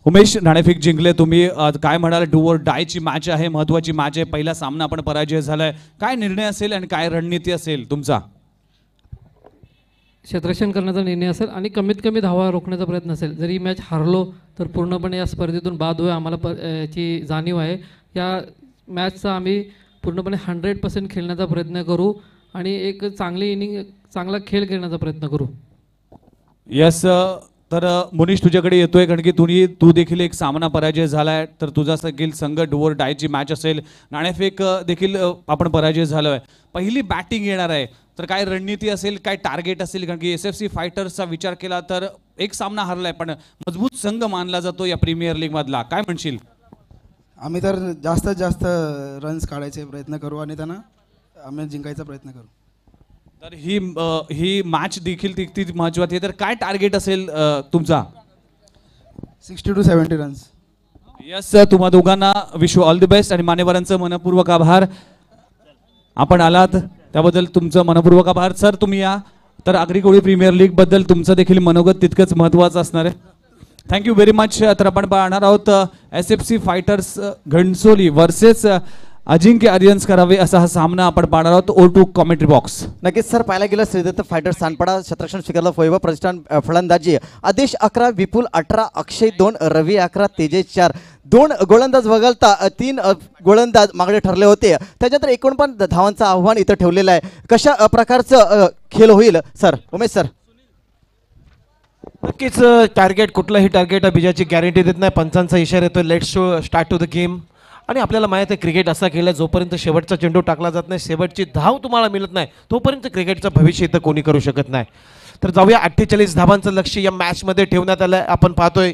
उमेश नाणेफेक जिंकले तुम्ही. काय म्हणाल? डू और डायची मॅच आहे, महत्वाची मॅच आहे. पहिला सामना आपण पराजय झालाय. काय निर्णय असेल आणि काय रणनीती असेल तुमचा? क्षेत्ररक्षण करण्याचा निर्णय असेल आणि कमीत कमी धावा रोखण्याचा प्रयत्न असेल. जरी ही मॅच हारलो तर पूर्णपणे या स्पर्धेतून बाद होईल आम्हाला याची जाणीव आहे. या मॅचचा आम्ही पूर्णपणे 100% खेळण्याचा प्रयत्न करू आणि एक चांगली इनिंग चांगला खेळ खेळण्याचा प्रयत्न करू. यस, तर मुनीश तुझ्याकडे येतोय कारण की तू देखील एक सामना पराजय झालाय, तर तुझा देखील संघ डुअर डायची मॅच असेल, नाणेफेक देखील आपण पराजय झालोय. पहिली बॅटिंग येणार आहे, तर काय रणनीती असेल, काय टार्गेट असेल? कारण की SFC फायटर्सचा विचार केला तर एक सामना हरलाय पण मजबूत संघ मानला जातो या प्रीमियर लीग मधला, काय म्हणशील? आम्ही तर जास्तीत जास्त रन्स काढायचे प्रयत्न करू आणि त्यांना आम्ही जिंकायचा प्रयत्न करू. तर ही मॅच देखील तितकीच महत्त्वाची आहे, तर काय टार्गेट असेल तुमचा? 60 to 70 रन्स. यस, तुम्हा दोघांना विश ऑल द बेस्ट आणि मान्यवरांचं मनपूर्वक आभार. आपण आलात त्याबद्दल तुमचं मनपूर्वक आभार. सर तुम्ही या. तर आगरी कोळी प्रीमियर लीग बद्दल तुमचं देखील मनोगत तितकंच महत्त्वाचं असणार आहे. Thank you very much. तर आपण पाहणार आहोत SFC फायटर्स घणसोली वर्सेस अजिंक्य आर्यन्स करावे असा हा सामना आपण पाहणार आहोत. O2 commentary box. नक्कीच सर, पाहायला गेलं श्रीदत्त फायटर सानपाडा क्षेत्ररक्षण स्वीकारलं, वैभव प्रतिष्ठान फलंदाजी, आदेश 11, विपुल 18, अक्षय 2, रवी 11, तेजेश 4. 2 गोलंदाज वगळता 3 गोलंदाज मागणे ठरले होते. त्याच्यानंतर 49 धावांचं आव्हान इथं ठेवलेलं आहे. कशा प्रकारचं खेळ होईल सर? उमेश सर. नक्कीच टार्गेट, कुठलंही टार्गेट अभिजाची गॅरंटी देत नाही. पंचांचा इशारा येतो, let's show start to the game. आणि आपल्याला माहिती आहे क्रिकेट असा खेळ आहे, जोपर्यंत शेवटचा चेंडू टाकला जात नाही, शेवटची धाव तुम्हाला मिळत नाही, तोपर्यंत क्रिकेटचं भविष्य इथं कोणी करू शकत नाही. तर जाऊया, 48 धावांचं लक्ष या मॅचमध्ये ठेवण्यात आलं आहे. आपण पाहतोय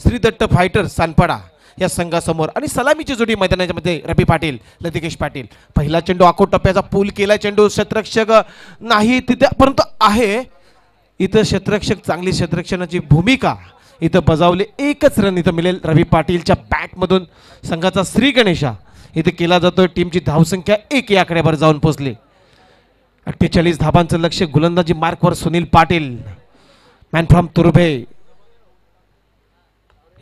श्रीदत्त फायटर सानपाडा या संघासमोर आणि सलामीची जोडी मैदानाच्या मध्ये रवी पाटील, लतिकेश पाटील. पहिला चेंडू आखो टप्प्याचा पूल केला, चेंडू क्षेत्ररक्षक नाही तिथे परंतु आहे इथं क्षेत्ररक्षक, चांगली क्षेत्ररक्षणाची भूमिका इथं बजावले. एकच रन इथं मिळेल रवी पाटीलच्या बॅटमधून. संघाचा श्री गणेशा इथे केला जातोय. टीमची धावसंख्या 1 या आकड्यावर जाऊन पोहोचली. 48 धावांचं लक्ष. गोलंदाजी मार्कवर सुनील पाटील, मॅन फ्रॉम तुर्भे.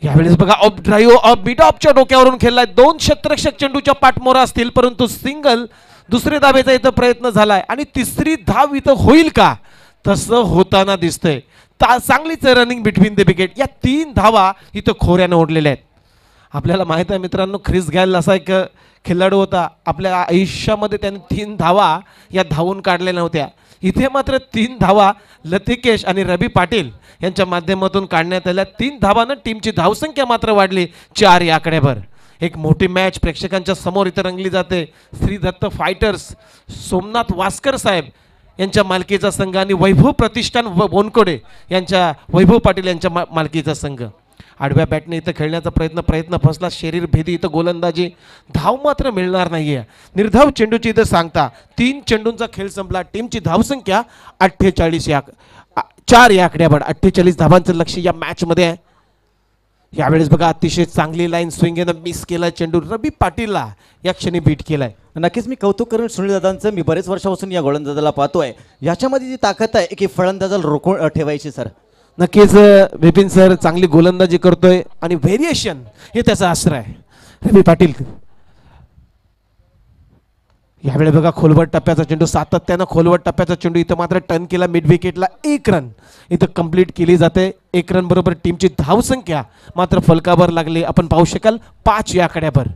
यावेळेस बघा ऑफ ड्राईव्ह, ऑफ बीट ऑफच्या डोक्यावरून खेळलाय. 2 क्षेत्ररक्षक चेंडूच्या पाठमोरा असतील परंतु सिंगल दुसरे धावेचा इथं प्रयत्न झालाय आणि तिसरी धाव इथं होईल का तसं होताना दिसतंय. चांगलीच रनिंग बिटवीन द विकेट. या 3 धावा इथं खोऱ्यानं ओढलेल्या आहेत. आपल्याला माहित आहे मित्रांनो, ख्रिस गॅल असा एक खेळाडू होता, आपल्या आयुष्यामध्ये त्याने 3 धावा या धावून काढल्या नव्हत्या. इथे मात्र 3 धावा लतिकेश आणि रवी पाटील यांच्या माध्यमातून काढण्यात आल्या. 3 धावानं टीमची धावसंख्या मात्र वाढली 4 या आकड्यावर. एक मोठी मॅच प्रेक्षकांच्या समोर इथं रंगली जाते. श्रीदत्त फायटर्स, सोमनाथ वास्कर साहेब यांच्या मालकीचा संघ आणि वैभव प्रतिष्ठान बोनकोडे यांच्या वैभव पाटील यांच्या मालकीचा संघ. आडव्या बॅटने इथं खेळण्याचा प्रयत्न फसला. शरीर भेदी इथं गोलंदाजी, धाव मात्र मिळणार नाहीये. निर्धाव चेंडूची इथं सांगता 3 चेंडूंचा खेळ संपला. टीमची धावसंख्या 4 या आकड्यावर. 48 धावांचं लक्ष या मॅचमध्ये आहे. यावेळेस बघा अतिशय चांगली लाईन स्विंगेनं मिस केला चेंडू. रवी पाटीलला या क्षणी बीट केलाय. नक्कीच मी कौतुक करेन सुनील दादांचं. मी बरेच वर्षापासून या गोलंदाजाला पाहतोय. याच्यामध्ये जी ताकद आहे की फलंदाजाला रोखून ठेवायची सर. नक्कीच विपिन सर चांगली गोलंदाजी करतोय आणि व्हेरिएशन हे त्याचा आश्रय आहे. रवी पाटील यावेळी बघा खोलवट टप्प्याचा चेंडू, सातत्यानं खोलवट टप्प्याचा चेंडू. इथं मात्र टर्न केला मिड विकेटला. 1 रन इथं कंप्लीट केली जाते. 1 रन बरोबर टीमची धावसंख्या मात्र फलकावर लागली. आपण पाहू शकाल 5 या आकड्यावर.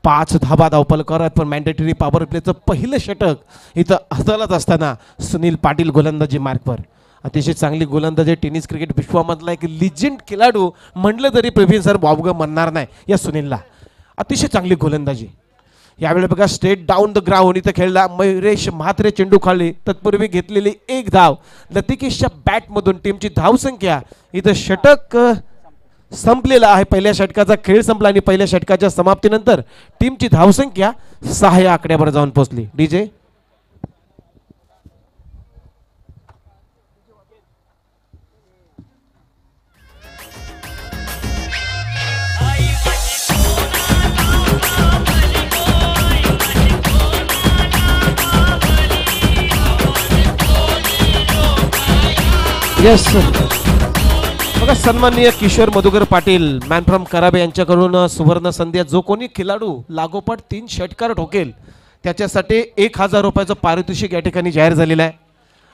5 धावा धावफलकावर. पण मॅन्डेटरी पॉवर प्लेचं पहिलं षटक इथं हाताळत असताना सुनील पाटील गोलंदाजी मार्कवर. अतिशय चांगली गोलंदाजी. टेनिस क्रिकेट विश्वामधला एक लिजेंड खेळाडू म्हटलं तरी प्रवीण सर वावगं म्हणणार नाही या सुनीलला. अतिशय चांगली गोलंदाजी. यावेळी बघा स्ट्रेट डाऊन द ग्राउंड इथं खेळला. मयुरेश म्हात्रे चेंडू खाल्ली. तत्पूर्वी घेतलेली 1 धाव लतिकेशच्या बॅटमधून. टीमची धावसंख्या इथं षटक संपलेला आहे. पहिल्या षटकाचा खेळ संपला आणि पहिल्या षटकाच्या समाप्तीनंतर टीमची धावसंख्या 6 या आकड्यावर जाऊन पोहोचली. डीजे यस बघा सन्माननीय किशोर मधुकर पाटील मॅन फ्रॉम कराबे यांच्याकडून सुवर्ण संधी. जो कोणी खेळाडू लागोपाठ 3 षटकार ठोकेल त्याच्यासाठी 1000 रुपयाचं पारितोषिक या ठिकाणी जाहीर झालेलं आहे.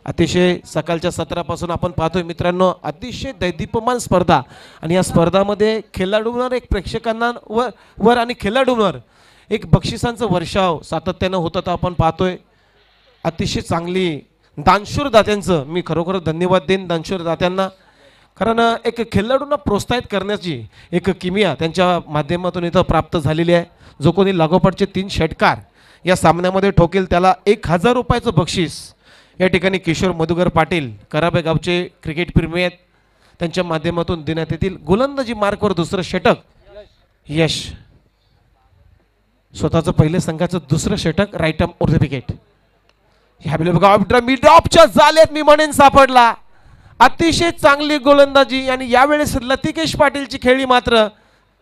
अतिशय सकाळच्या सत्रापासून आपण पाहतोय मित्रांनो, अतिशय दैदीप्यमान स्पर्धा आणि या स्पर्धामध्ये खेळाडूंवर एक प्रेक्षकांना वर आणि खेळाडूंवर एक बक्षिसांचं वर्षाव सातत्यानं होतं तर आपण पाहतोय. अतिशय चांगली दानशूर दात्यांचं मी खरोखर धन्यवाद देईन दानशूर दात्यांना, कारण एक खेळाडूंना प्रोत्साहित करण्याची एक किमिया त्यांच्या माध्यमातून इथं प्राप्त झालेली आहे. जो कोणी लागोपाठचे 3 षटकार या सामन्यामध्ये ठोकेल त्याला 1000 रुपयाचं बक्षीस या ठिकाणी किशोर मधुकर पाटील कराबे गावचे क्रिकेट प्रेमी आहेत त्यांच्या माध्यमातून देण्यात येतील. गोलंदाजी मार्कवर दुसरं षटक यश, स्वतःचं पहिले संघाचं दुसरं षटक right arm over the wicket. ह्यावेळी बघा मिड ऑफच्या जालेत मी म्हणेन सापडला. अतिशय चांगली गोलंदाजी आणि यावेळेस लतिकेश पाटीलची खेळी मात्र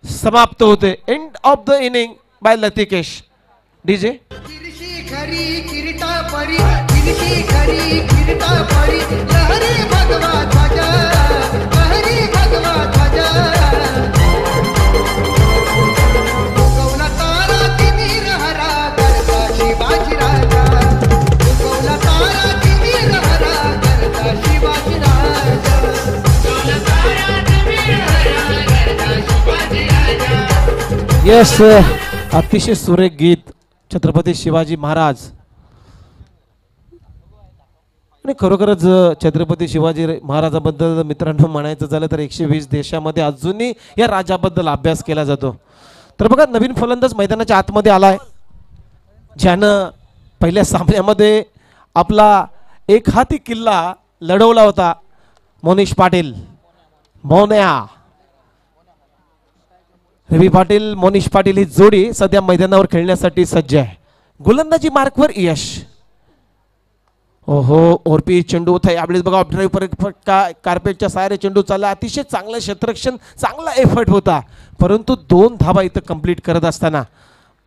समाप्त होते. End of the inning by Latikesh. DJ खरी किरीटा परी खरी किरीटा परी लहरी भगवा ध्वजा लहरी भगवा ध्वजा गौला तारा तिमीर हरा करता शिवाजी राजा गौला तारा तिमीर हरा करता शिवाजी राजा गौला तारा तिमीर हरा करता शिवाजी राजा. यस, अतिशय सुरेख गीत छत्रपती शिवाजी महाराज. आणि खरोखरच छत्रपती शिवाजी महाराजाबद्दल मित्रांनो म्हणायचं झालं तर 120 देशामध्ये अजूनही या राजाबद्दल अभ्यास केला जातो. तर बघा नवीन फलंदाज मैदानाच्या आतमध्ये आलाय, ज्यानं पहिल्या सामन्यामध्ये आपला एक हाती किल्ला लढवला होता. मोनिश पाटील मोन्या. रवी पाटील मोनिश पाटील ही जोडी सध्या मैदानावर खेळण्यासाठी सज्ज आहे. गोलंदाजी मार्कवर यश. ओहो ओरपी चेंडू होता यावेळेस बघा ड्राईव्ह कार्पेटच्या सारे चेंडू चालला. अतिशय चांगलं क्षेत्ररक्षण, चांगला एफर्ट होता, परंतु 2 धावा इथं कंप्लीट करत असताना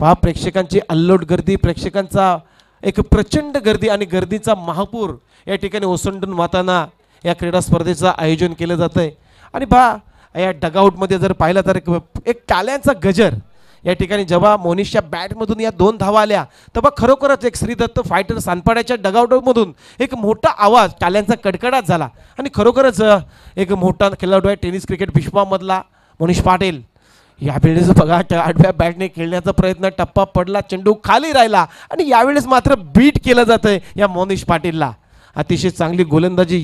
पहा प्रेक्षकांची अल्लोट गर्दी, प्रेक्षकांचा एक प्रचंड गर्दी आणि गर्दीचा महापूर या ठिकाणी ओसंडून वाहताना या क्रीडा स्पर्धेचं आयोजन केलं जातंय. आणि पहा या डगआउटमध्ये जर पाहिलं तर एक टाळ्यांचा गजर या ठिकाणी जेव्हा मोनिशच्या बॅटमधून या 2 धावा आल्या तेव्हा खरोखरच एक श्रीदत्त फायटर सानपाड्याच्या डगआउटमधून एक मोठा आवाज टाळ्यांचा कडकडाट झाला. आणि खरोखरच एक मोठा खेळाडू आहे टेनिस क्रिकेट विश्वामधला मोनिश पाटील. यावेळेस बघा 8व्या बॅटने खेळण्याचा प्रयत्न, टप्पा पडला, चेंडू खाली राहिला आणि यावेळेस मात्र बीट केलं जातंय या मोनिश पाटीलला. अतिशय चांगली गोलंदाजी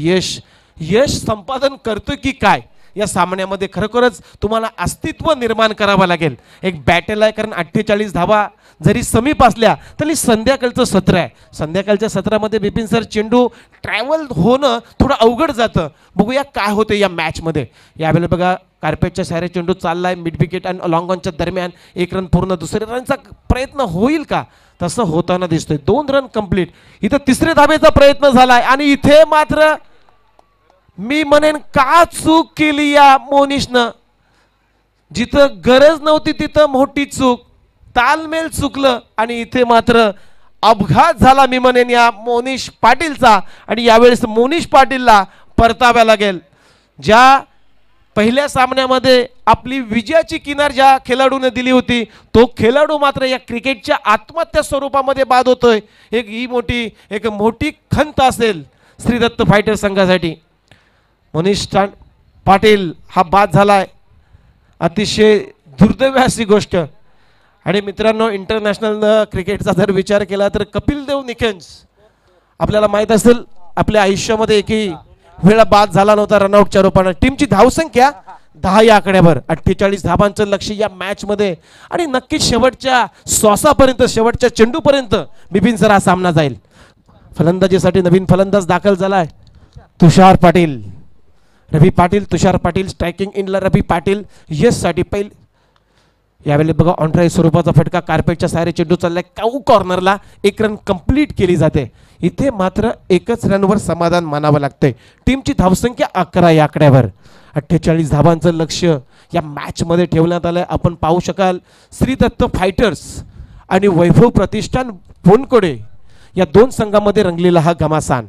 यश संपादन करतोय की काय या सामन्यामध्ये खरोखरच तुम्हाला अस्तित्व निर्माण करावं लागेल. एक बॅटल आहे, कारण 48 धावा जरी समीप असल्या तरी संध्याकाळचं सत्र आहे. संध्याकाळच्या सत्रामध्ये बिपिन सर चेंडू ट्रॅव्हल होणं थोडं अवघड जातं. बघूया काय होतं या मॅचमध्ये. यावेळेला बघा कार्पेटच्या सारे चेंडू चाललाय मिड विकेट आणि लॉंग ऑनच्या दरम्यान 1 रन पूर्ण, दुसऱ्या रनचा प्रयत्न होईल का तसं होताना दिसतोय. 2 रन कंप्लीट. इथं 3ऱ्या धावेचा प्रयत्न झालाय आणि इथे मात्र मी म्हणेन का चूक केली या मोनिशनं. जिथं गरज नव्हती तिथं मोठी चूक, तालमेल चुकलं आणि इथे मात्र अपघात झाला मी म्हणेन या मोनिश पाटीलचा. आणि यावेळेस मोनिश पाटीलला परताव्या लागेल. ज्या पहिल्या सामन्यामध्ये आपली विजयाची किनार ज्या खेळाडूने दिली होती तो खेळाडू मात्र या क्रिकेटच्या आत्महत्या स्वरूपामध्ये बाद होतोय. ही मोठी खंत असेल श्रीदत्त फायटर संघासाठी. मोनिश पाटील हा बाद झालाय, अतिशय दुर्दैवी अशी गोष्ट. आणि मित्रांनो इंटरनॅशनल क्रिकेटचा जर विचार केला तर कपिल देव निकंज आपल्याला माहित असेल आपल्या आयुष्यामध्ये एकही वेळा बाद झाला नव्हता रनआउटच्या रूपाने. टीमची धावसंख्या 10 या आकड्यावर, 48 धावांचं लक्ष या मॅच मध्ये. आणि नक्कीच शेवटच्या श्वासापर्यंत, शेवटच्या चेंडूपर्यंत बिपिन सर हा सामना जाईल. फलंदाजीसाठी नवीन फलंदाज दाखल झालाय तुषार पाटील. रवी पाटील, तुषार पाटील स्ट्रायकिंग इनला रवी पाटील यश साठी पहिल. यावेळी बघा ऑन स्वरूपाचा फटका, कार्पेटच्या सारे चेंडू चाललाय काऊ कॉर्नरला, 1 रन कंप्लीट केली जाते. इथे मात्र 1च रनवर समाधान मानावं लागतंय. टीमची धावसंख्या 11 या आकड्यावर, 48 धावांचं लक्ष या मॅच मध्ये ठेवण्यात आलंय. आपण पाहू शकाल श्रीदत्त फायटर्स आणि वैभव प्रतिष्ठान फोनकोडे या 2 संघामध्ये रंगलेला हा घमासान.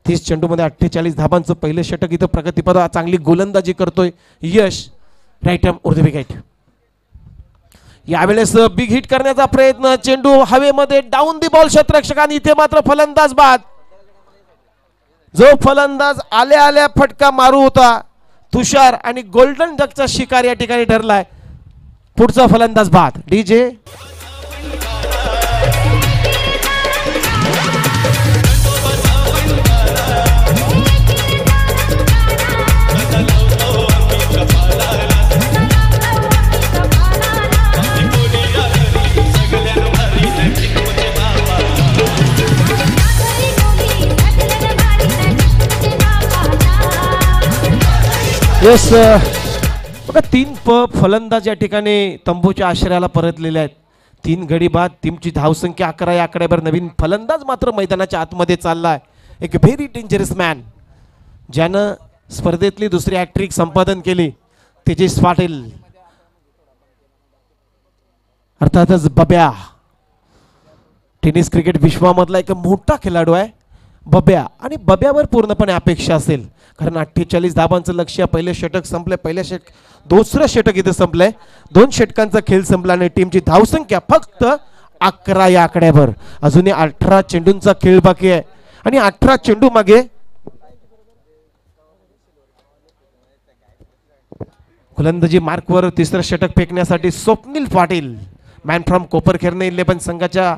30 चेंडूमध्ये 48 धाबांचं पहिलं षटक. इथं प्रगतीपद चांगली गोलंदाजी करतोय Yash. Right arm over the wicket. यावेळेस बिग हिट करण्याचा प्रयत्न, चेंडू हवेमध्ये डाऊन दी बॉल क्षेत्ररक्षकांनी, इथे मात्र फलंदाज बाद. जो फलंदाज आल्या आल्या फटका मारू होता तुषार आणि गोल्डन डकचा शिकार या ठिकाणी ठरलाय. पुढचा फलंदाज बाद. DJ yes. बघा 3 फलंदाज या ठिकाणी तंबूच्या आश्रयाला परतलेले आहेत. 3 गडी बाद. टीमची धावसंख्या 11 या आकड्यावर. नवीन फलंदाज मात्र मैदानाच्या आतमध्ये चाललाय. एक व्हेरी डेंजरस मॅन ज्यानं स्पर्धेतली दुसरी हॅट्रिक संपादन केली. तेजस पाटील अर्थातच बब्या. टेनिस क्रिकेट विश्वामधला एक मोठा खेळाडू आहे बब्या. आणि बब्यावर पूर्णपणे अपेक्षा असेल कारण 48 धाबांचं लक्ष्य. पहिले षटक संपले. दुसरं षटक इथे संपलंय. 2 षटकांचा खेळ संपला आणि टीमची धावसंख्या फक्त 11 या आकड्यावर. अजूनही 18 चेंडूंचा खेळ बाकी आहे आणि 18 चेंडू मागे गोलंदाजी मार्कवर तिसरं षटक फेकण्यासाठी स्वप्नील पाटील मॅन फ्रॉम कोपरखेरणे 11 संघाच्या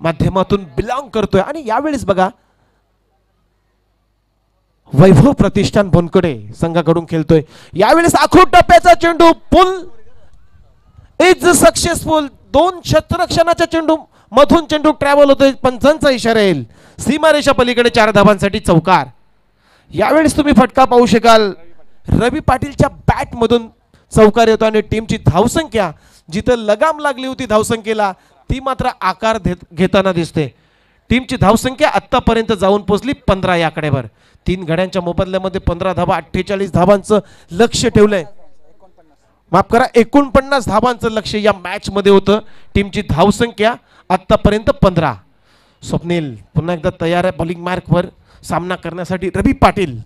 माध्यमातून बिलॉंग करतोय. आणि यावेळेस बघा वैभव प्रतिष्ठान बोनकडे संघाकडून खेळतोय. यावेळेस आखूड टप्प्याचा चेंडू पुल इज सक्सेसफुल. 2 क्षेत्ररक्षणाच्या चेंडू मधून चेंडू ट्रॅव्हल होतोय. पंचांचा इशारा येईल. सीमारेषा पलीकडे 4 धाबांसाठी चौकार. यावेळेस तुम्ही फटका पाहू शकाल. रवी पाटीलच्या बॅट मधून चौकार येतो आणि टीमची धावसंख्या जिथं लगाम लागली होती धावसंख्येला ती मात्र आकार घेताना दिसते. टीमची धावसंख्या आतापर्यंत जाऊन पोहोचली 15 या आकड्यावर. 3 गड्यांच्या मोबदल्यामध्ये 15 धाबा. 48 धाबांचं लक्ष ठेवलंय. माफ करा 49 धाबांचं लक्ष या मॅच मध्ये होतं. टीमची धावसंख्या आतापर्यंत 15. स्वप्नील पुन्हा एकदा तयार आहे बॉलिंग मार्कवर सामना करण्यासाठी. रवी पाटील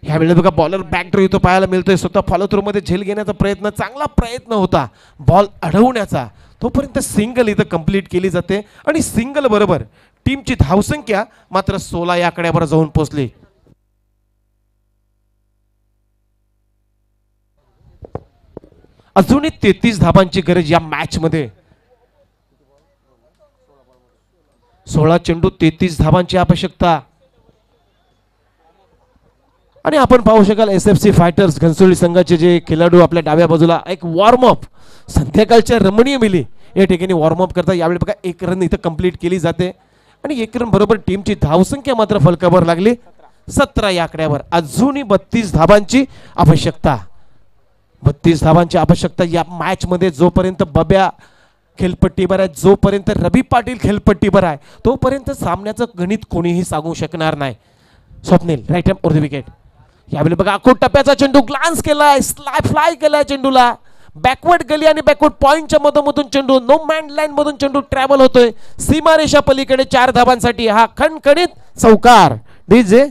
ह्यावेळी बघा बॉलर बॅकड्रॉ इथं पाहायला मिळतोय. स्वतः फॉलो थ्रू मध्ये झेल घेण्याचा प्रयत्न. चांगला प्रयत्न होता बॉल अडवण्याचा. तोपर्यंत सिंगल इथं कंप्लीट केली जाते आणि सिंगल बरोबर टीमची धावसंख्या मात्र 16 या आकड्यावर जाऊन पोहोचली. अजूनही 33 धाबांची गरज या मॅच मध्ये. 16 चेंडू 33 धाबांची आवश्यकता. आणि आपण पाहू शकाल SFC फायटर्स घनसोली संघाचे जे खेळाडू आपल्या डाव्या बाजूला एक वॉर्मअप संध्याकाळच्या रमणीय मिली या ठिकाणी वॉर्मअप करता. यावेळी बघा 1 रन इथं कंप्लीट केली जाते आणि 1 रन बरोबर टीमची धावसंख्या मात्र फलकावर लागली 17 या आकड्यावर. अजूनही 32 धाबांची आवश्यकता. 32 धाबांची आवश्यकता या मॅच मध्ये. जोपर्यंत बब्या खेळपट्टीवर आहे जोपर्यंत रवी पाटील खेळपट्टीवर आहे तोपर्यंत सामन्याचं गणित कोणीही सांगू शकणार नाही. Swapnil right hand over the wicket. यावेळी बघा आखूड टप्प्याचा चेंडू ग्लान्स केलाय. फ्लाय केलाय चेंडूला. बॅकवर्ड गली आणि बॅकवर्ड पॉइंटच्या मधून चेंडू नो मॅन लँड मधून चेंडू ट्रॅव्हल होतोय. सीमारेषा पलीकडे 4 धाबांसाठी हा खणखणीत चौकार. DJ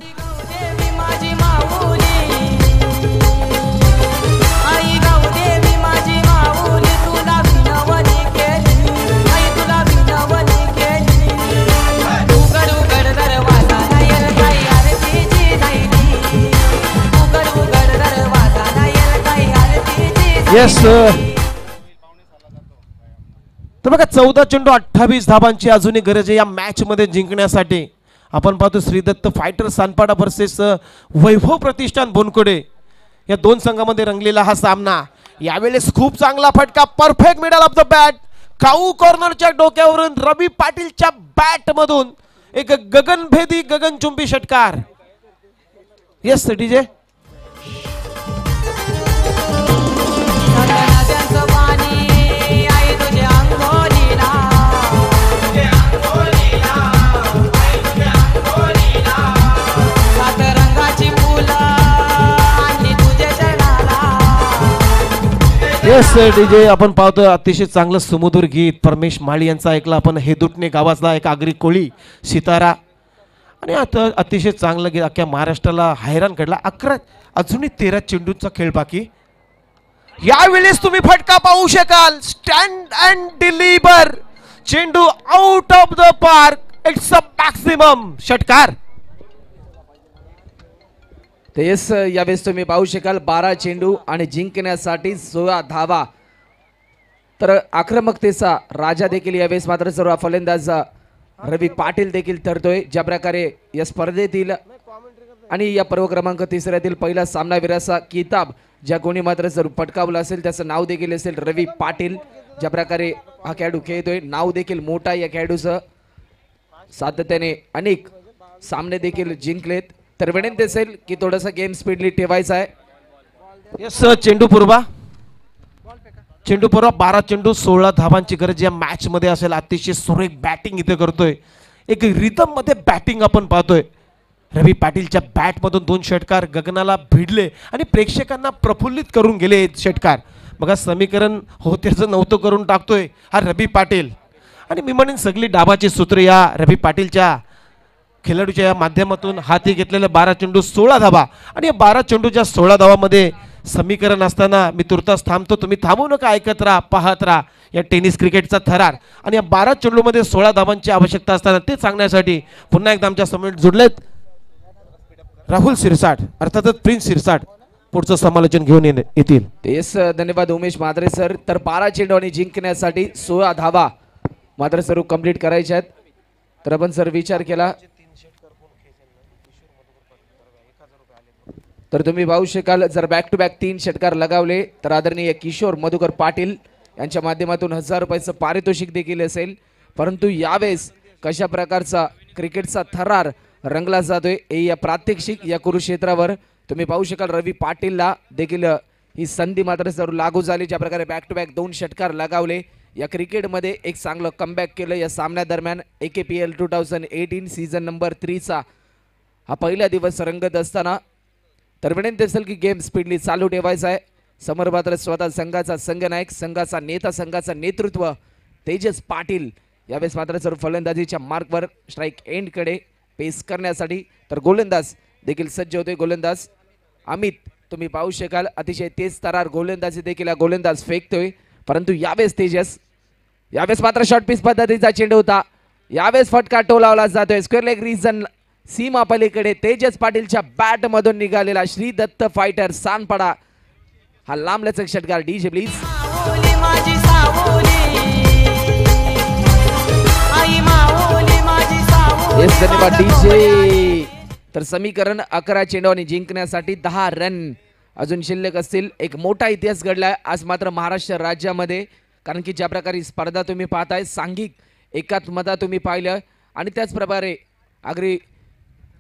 yes. तर बघा 14 चेंडू 28 धाबांची अजूनही गरज आहे या मॅच मध्ये जिंकण्यासाठी. आपण पाहतो श्रीदत्त फायटर सानपाडा वर्सेस वैभव प्रतिष्ठान बोनकडे या 2 संघामध्ये रंगलेला हा सामना. यावेळेस खूप चांगला फटका. Perfect middle of the bat. Cow कॉर्नरच्या डोक्यावरून रवी पाटीलच्या बॅट मधून एक गगनभेदी गगनचुंबी षटकार. Yes DJ. Yes DJ. आपण पाहतो अतिशय चांगलं सुमधुर गीत परमेश माळी यांचा ऐकला आपण. हेदुटणे गावातला एक आगरी कोळी सितारा आणि आता अतिशय चांगलं गीत अख्ख्या महाराष्ट्राला हैराण करला. 11 अजूनही 13 चेंडूचा खेळ बाकी. यावेळेस तुम्ही फटका पाहू शकाल. स्टँड अँड डिलिव्हर चेंडू out of the park. It's a maximum षटकार. तेच यावेळेस तुम्ही पाहू शकाल 12 चेंडू आणि जिंकण्यासाठी 16 धावा. तर आक्रमकतेचा राजा देखील यावेळेस मात्र सर्व फलंदाज रवी पाटील देखील ठरतोय. ज्या प्रकारे या स्पर्धेतील आणि या पर्व क्रमांक 3 पहिला सामनावीराचा किताब ज्या कोणी मात्र जर पटकावला असेल त्याचं नाव देखील असेल रवी पाटील. ज्या प्रकारे हा खेळाडू खेळतोय नाव देखील मोठा या खेळाडूचं. सातत्याने अनेक सामने देखील जिंकलेत. तर विनंती असेल की थोडासा गेम स्पीडली ठेवायचा आहे. यस चेंडू पूर्वा 12 चेंडू 16 धावांची गरज या मॅच मध्ये असेल. अतिशय सुरेख बॅटिंग इथे करतोय. एक रिदम मध्ये बॅटिंग आपण पाहतोय. रवी पाटीलच्या बॅट मधून 2 षटकार गगनाला भिडले आणि प्रेक्षकांना प्रफुल्लित करून गेले षटकार. बघा समीकरण होत्याचं नव्हतं करून टाकतोय हा रवी पाटील. आणि मी म्हणेन सगळी डाबाची सूत्र या रवी पाटीलच्या खेळाडूच्या या माध्यमातून हाती घेतलेले 12 चेंडू 16 धावा. आणि या 12 चेंडूच्या 16 धावामध्ये समीकरण असताना मी तुर्तास थांबतो. तुम्ही थांबू नका, ऐकत राहा, पाहत राहा या टेनिस क्रिकेटचा थरार. आणि या 12 चेंडूमध्ये 16 धावांची आवश्यकता असताना ते सांगण्यासाठी पुन्हा एकदा आमच्या समोर जुडलेत राहुल सिरसाट, अर्थातच प्रिन्स सिरसाट पुढचं समालोचन घेऊन येतील. तेच धन्यवाद उमेश मात्रे सर. तर 12 चेंडू आणि जिंकण्यासाठी 16 धावा मात्र सर्व कंप्लीट करायच्या आहेत. तर आपण सर विचार केला तर तुम्ही पाहू शकाल जर बॅक टू बॅक 3 षटकार लगावले तर आदरणीय किशोर मधुकर पाटील यांच्या माध्यमातून 1000 रुपयाचं पारितोषिक देखील असेल. परंतु यावेळेस कशा प्रकारचा क्रिकेटचा थरार रंगला जातोय या प्रात्यक्षिक या कुरुक्षेत्रावर तुम्ही पाहू शकाल. रवी पाटीलला देखील ही संधी मात्र जरूर लागू झाली. ज्या प्रकारे बॅक टू बॅक 2 षटकार लगावले या क्रिकेटमध्ये एक चांगलं कमबॅक केलं या सामन्यादरम्यान. AKPL 2018 सीझन नंबर 3 चा हा पहिला दिवस रंगत असताना तर विनंती असेल की गेम स्पीडली चालू ठेवायचा आहे. समोर मात्र स्वतः संघाचा संघनायक, संघाचा नेता, संघाचं नेतृत्व तेजस पाटील यावेळेस मात्र सर्व फलंदाजीच्या मार्कवर स्ट्राईक एंडकडे पेस करण्यासाठी. तर गोलंदाज देखील सज्ज होते. गोलंदाज अमित तुम्ही पाहू शकाल अतिशय तेज तरार गोलंदाजी देखील गोलंदाज फेकतोय. परंतु यावेळेस तेजस यावेळेस मात्र शॉर्ट पिच पद्धतीचा चेंडू होता. यावेळेस फटका टोलावला जातोय. स्क्वेअर लेग रिजन सीमा पलीकडे तेजस पाटीलच्या बॅट मधून निघालेला श्री दत्त फायटर सांनपाडा हा लांबलचक षटकार. DJ please. धन्यवाद डीजे. तर समीकरण 11 चेंडू आणि जिंकण्यासाठी 10 रन अजून शिल्लक असतील. एक मोठा इतिहास घडलाय आज मात्र महाराष्ट्र राज्यामध्ये. कारण की ज्या प्रकारे स्पर्धा तुम्ही पाहताय सांघिक एकात्मता तुम्ही पाहिलं आणि त्याचप्रकारे अगदी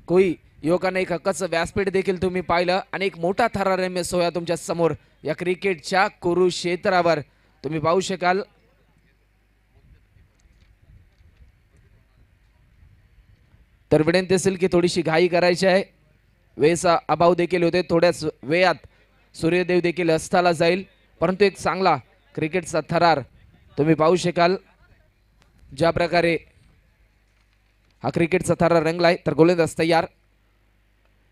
कोई युवकांना एक हक्काचं व्यासपीठ देखील तुम्ही पाहिलं आणि एक मोठा थरारम्य सोहळा तुमच्या समोर या क्रिकेटच्या कुरुक्षेत्रावर तुम्ही पाहू शकाल. तर विनंती असेल की थोडीशी घाई करायची आहे. वेळेचा अभाव देखील होते. थोड्याच वेळात सूर्यदेव देखील अस्ताला जाईल. परंतु एक चांगला क्रिकेटचा थरार तुम्ही पाहू शकाल. ज्या प्रकारे हा क्रिकेटचा थरार रंगलाय. तर गोलंदाज तयार.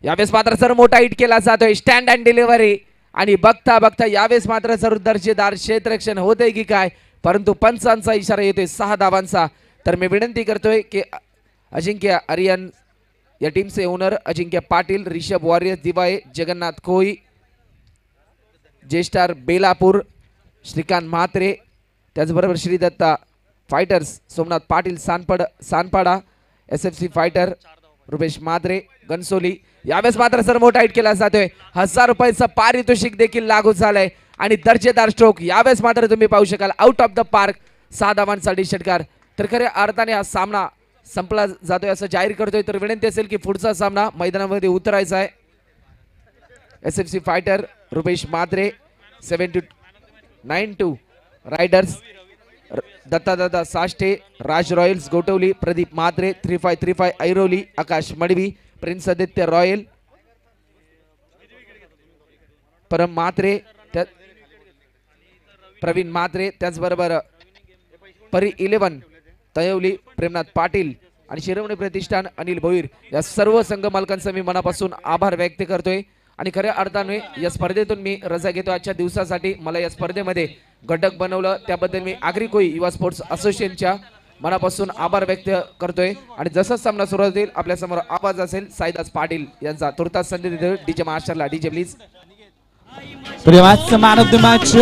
यावेळेस मात्र सर मोठा हिट केला जातोय. स्टँड अँड डिलिव्हरी आणि बघता बघता यावेळेस मात्र सर दर्जेदार क्षेत्ररक्षण होते की काय. परंतु पंचांचा इशारा येतोय 6 धावांचा. तर मी विनंती करतोय की अजिंक्य आर्यन या टीमचे ओनर अजिंक्य पाटील, ऋषभ वॉरियर दिवाळे, जगन्नाथ कोळी, जेस्टार बेलापूर, श्रीकांत म्हात्रे, त्याचबरोबर Shridatta fighters Somnath Patil Sanpada, SFC fighter Rupesh Matre Ghansoli. यावेळेस मात्र सर मोठा हिट केला जातोय. 1000 रुपयाचं पारितोषिक देखील लागू झालंय आणि दर्जेदार स्ट्रोक यावेळेस मात्र तुम्ही पाहू शकाल आउट ऑफ द पार्क 6 धावांसाठी षटकार. तर खऱ्या अर्थाने हा सामना संपला जातोय असं जाहीर करतोय. तर विनंती असेल की पुढचा सामना मैदानामध्ये उतरायचा आहे. SFC फायटर रुपेश मात्रे 7-9 रायडर्स, दत्ता साष्टे राज रॉयल्स गोटवली, प्रदीप मात्रे 3535 ऐरोली, आकाश मडवी, प्रिन्स आदित्य रॉयल, परम मात्रे, प्रवीण मात्रे, त्याचबरोबर परी 11 तयवली, प्रेमनाथ पाटील आणि शिरोमणी प्रतिष्ठान अनिल भोईर या सर्व संघ मालकांचा मी मनापासून आभार व्यक्त करतोय. आणि खऱ्या अर्थाने या स्पर्धेतून मी रजा घेतो आजच्या दिवसासाठी. मला या स्पर्धेमध्ये घटक बनवलं त्याबद्दल मी आगरी कोळी युवा स्पोर्ट्स असोसिएशनच्या मनापासून आभार व्यक्त करतोय. आणि जसं सामना सुरू होईल आपल्या समोर आवाज असेल साईदास पाटील यांचा तुर्तास संधी देतोय डीजे मास्टरला. DJ please. तर या मॅचचा मॅन ऑफ द मॅच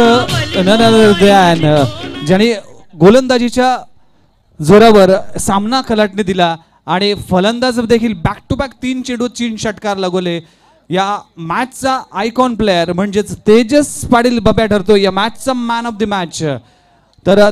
ज्याने गोलंदाजीच्या जोरावर सामना कलाटणी दिला आणि फलंदाज देखील बॅक टू बॅक 3 चेंडू 3 षटकार लगवले. या मॅचचा आयकॉन प्लेअर म्हणजेच तेजस पाटील बब्या ठरतो या मॅचचा मॅन ऑफ द मॅच. तर